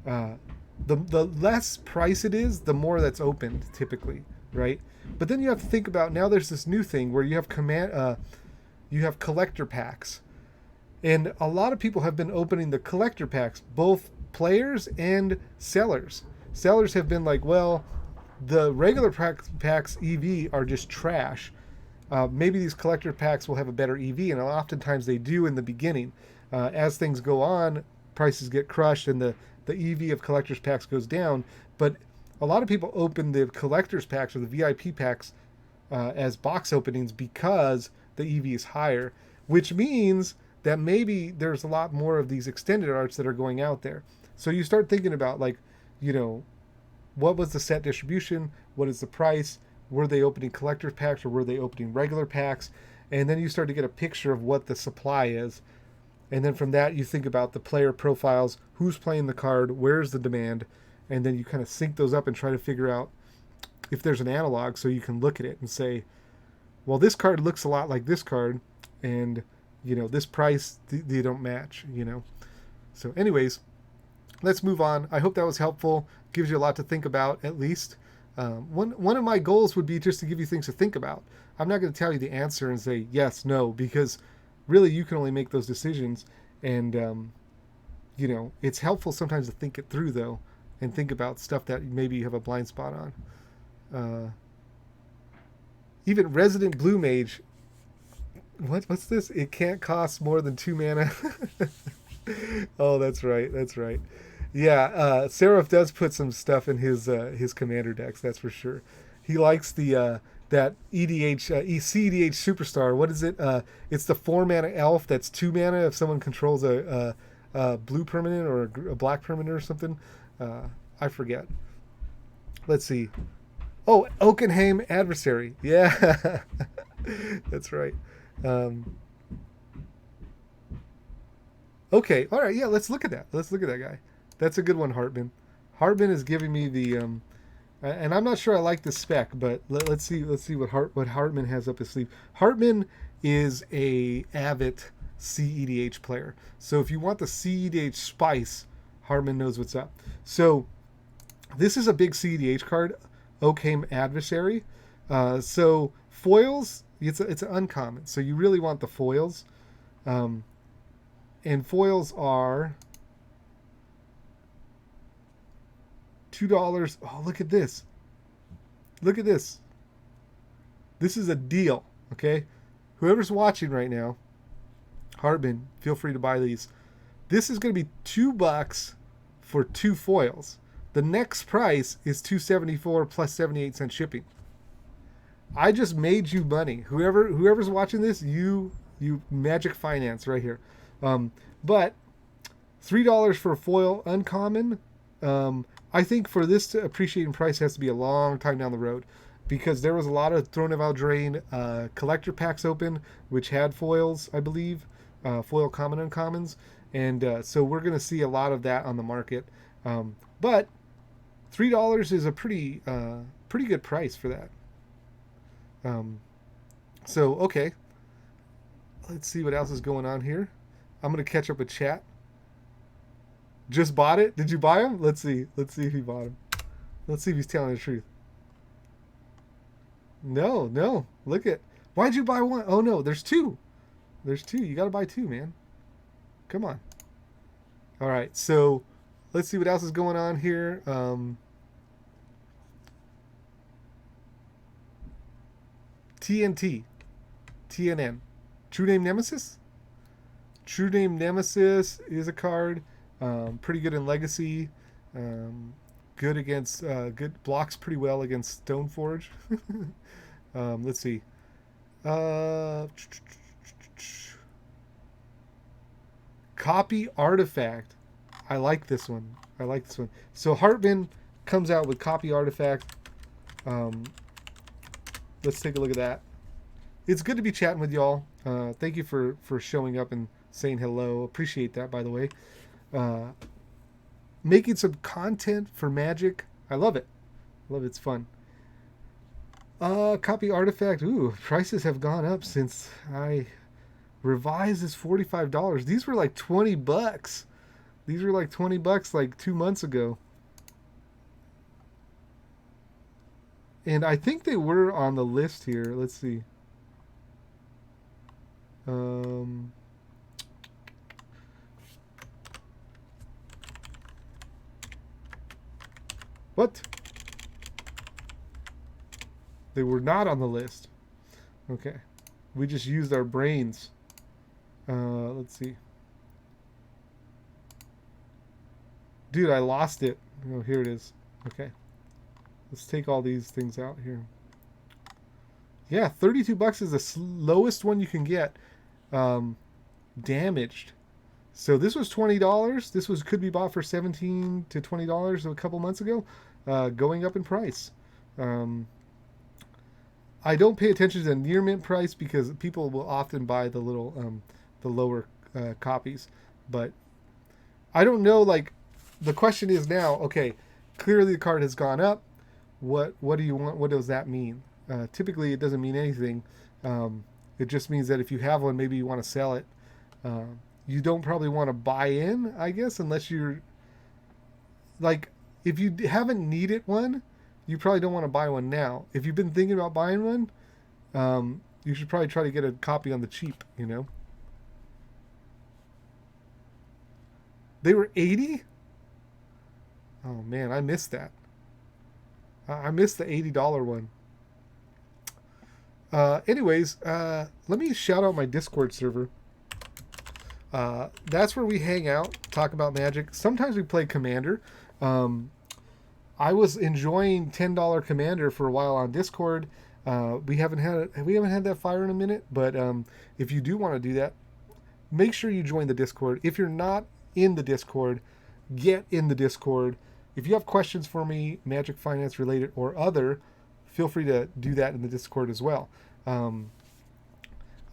The less price it is, the more that's opened typically, right? But then you have to think about, now there's this new thing where you have collector packs. And a lot of people have been opening the collector packs, both players and sellers. Sellers have been like, well, the regular packs EV are just trash. Maybe these collector packs will have a better EV, and oftentimes they do in the beginning. As things go on, prices get crushed and the EV of collector's packs goes down. But a lot of people open the collector's packs or the VIP packs as box openings because the EV is higher, which means that maybe there's a lot more of these extended arts that are going out there. So you start thinking about like, you know, what was the set distribution? What is the price? Were they opening collector's packs or were they opening regular packs? And then you start to get a picture of what the supply is. And then from that, you think about the player profiles, who's playing the card, where's the demand, and then you kind of sync those up and try to figure out if there's an analog so you can look at it and say, well, this card looks a lot like this card, and, you know, this price, they don't match, you know. So anyways, let's move on. I hope that was helpful. Gives you a lot to think about, at least. One of my goals would be just to give you things to think about. I'm not going to tell you the answer and say yes, no, because really you can only make those decisions. And, you know, it's helpful sometimes to think it through, though, and think about stuff that maybe you have a blind spot on. Even Resident Blue Mage. What's this? It can't cost more than 2 mana. Oh, that's right. That's right. Yeah, Seraph does put some stuff in his commander decks. That's for sure. He likes the that CEDH Superstar. What is it? It's the 4 mana elf that's 2 mana if someone controls a blue permanent or a black permanent or something. I forget. Let's see. Oh, Oakenheim Adversary. Yeah, that's right. Okay, all right. Yeah, let's look at that. Let's look at that guy. That's a good one, Hartman. Hartman is giving me the, and I'm not sure I like the spec, but let's see what Hartman has up his sleeve. Hartman is a avid CEDH player, so if you want the CEDH spice, Hartman knows what's up. So this is a big CEDH card, Oakenheim Adversary. So foils, it's an uncommon, so you really want the foils, and foils are $2. Oh, look at this. Look at this. This is a deal, okay? Whoever's watching right now, Hartman, feel free to buy these. This is going to be $2 for 2 foils. The next price is $2.74 plus 78 cents shipping. I just made you money. Whoever's watching this, you magic finance right here. But $3 for a foil uncommon. I think for this to appreciate in price has to be a long time down the road, because there was a lot of Throne of Eldraine collector packs open, which had foils, I believe, foil common uncommons, and so we're going to see a lot of that on the market. But $3 is a pretty good price for that. So okay, let's see what else is going on here. I'm going to catch up with chat. Just bought it? Did you buy him? Let's see if he bought him. Let's see if he's telling the truth. No, no. Look at. Why'd you buy one? Oh no, there's two. There's two. You gotta buy two, man. Come on. All right. So let's see what else is going on here. TNT, TNN, True Name Nemesis. True Name Nemesis is a card. Pretty good in Legacy. Um, good against good blocks pretty well against Stoneforge. Let's see. Uh, Copy Artifact. I like this one. I like this one. So Hartman comes out with Copy Artifact. Um, let's take a look at that. It's good to be chatting with y'all. Thank you for showing up and saying hello. Appreciate that, by the way. Uh, Making some content for Magic. I love it. I love it. It's fun. Copy Artifact. Ooh, prices have gone up since I revised is $45. These were like $20. These were like $20 like 2 months ago. And I think they were on the list here. Let's see. What? They were not on the list. Okay. We just used our brains. Let's see. Dude, I lost it. Oh, here it is. Okay. Let's take all these things out here. Yeah, $32 is the lowest one you can get. Damaged. So this was $20. This was could be bought for $17 to $20 a couple months ago. Going up in price. I don't pay attention to the near mint price because people will often buy the little, the lower copies. But I don't know. Like, the question is now. Okay, clearly the card has gone up. What do you want? What does that mean? Typically, it doesn't mean anything. It just means that if you have one, maybe you want to sell it. You don't probably want to buy in, I guess, unless you're like, if you haven't needed one, you probably don't want to buy one now. If you've been thinking about buying one, you should probably try to get a copy on the cheap, you know? They were 80? Oh man, I missed that. I missed the $80 one. Anyways, let me shout out my Discord server. That's where we hang out, talk about Magic. Sometimes we play Commander. I was enjoying $10 Commander for a while on Discord. We haven't had that fire in a minute, but if you do want to do that, make sure you join the Discord. If you're not in the Discord, get in the Discord. If you have questions for me, Magic Finance related or other, feel free to do that in the Discord as well. I'm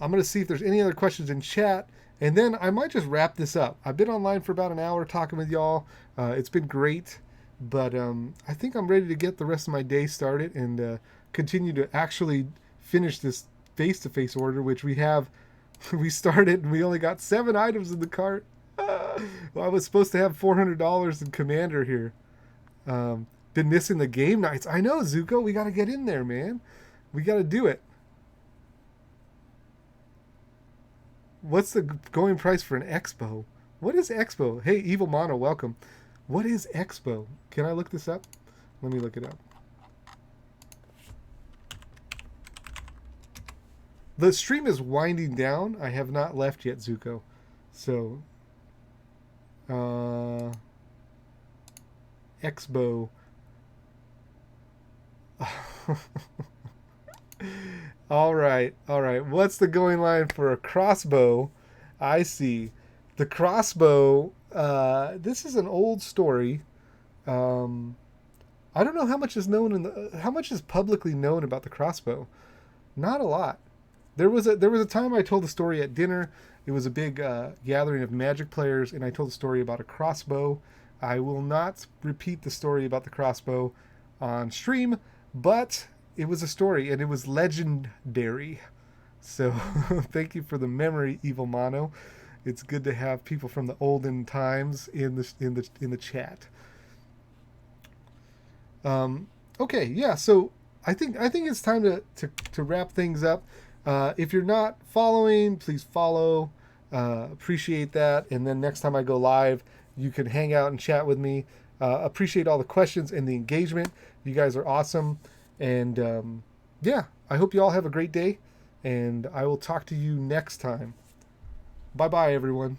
going to see if there's any other questions in chat, and then I might just wrap this up. I've been online for about an hour talking with y'all. It's been great, but I think I'm ready to get the rest of my day started and continue to actually finish this face-to-face order, which we have. We started and we only got 7 items in the cart. Well, I was supposed to have $400 in Commander here. Been missing the game nights. I know, Zuko. We got to get in there, man. We got to do it. What's the going price for an Expo? What is Expo? Hey, Evil Mono, welcome. What is Expo? Can I look this up? Let me look it up. The stream is winding down. I have not left yet, Zuko. So, Expo. All right. What's the going line for a crossbow? I see. The crossbow, this is an old story. I don't know how much is known how much is publicly known about the crossbow. Not a lot. There was a time I told the story at dinner. It was a big gathering of Magic players, and I told a story about a crossbow. I will not repeat the story about the crossbow on stream, but it was a story, and it was legendary. So thank you for the memory, Evil Mono. It's good to have people from the olden times in the chat. Okay, yeah. So I think it's time to wrap things up. If you're not following, please follow. Appreciate that. And then next time I go live, you can hang out and chat with me. Appreciate all the questions and the engagement. You guys are awesome. And yeah, I hope you all have a great day. And I will talk to you next time. Bye bye, everyone.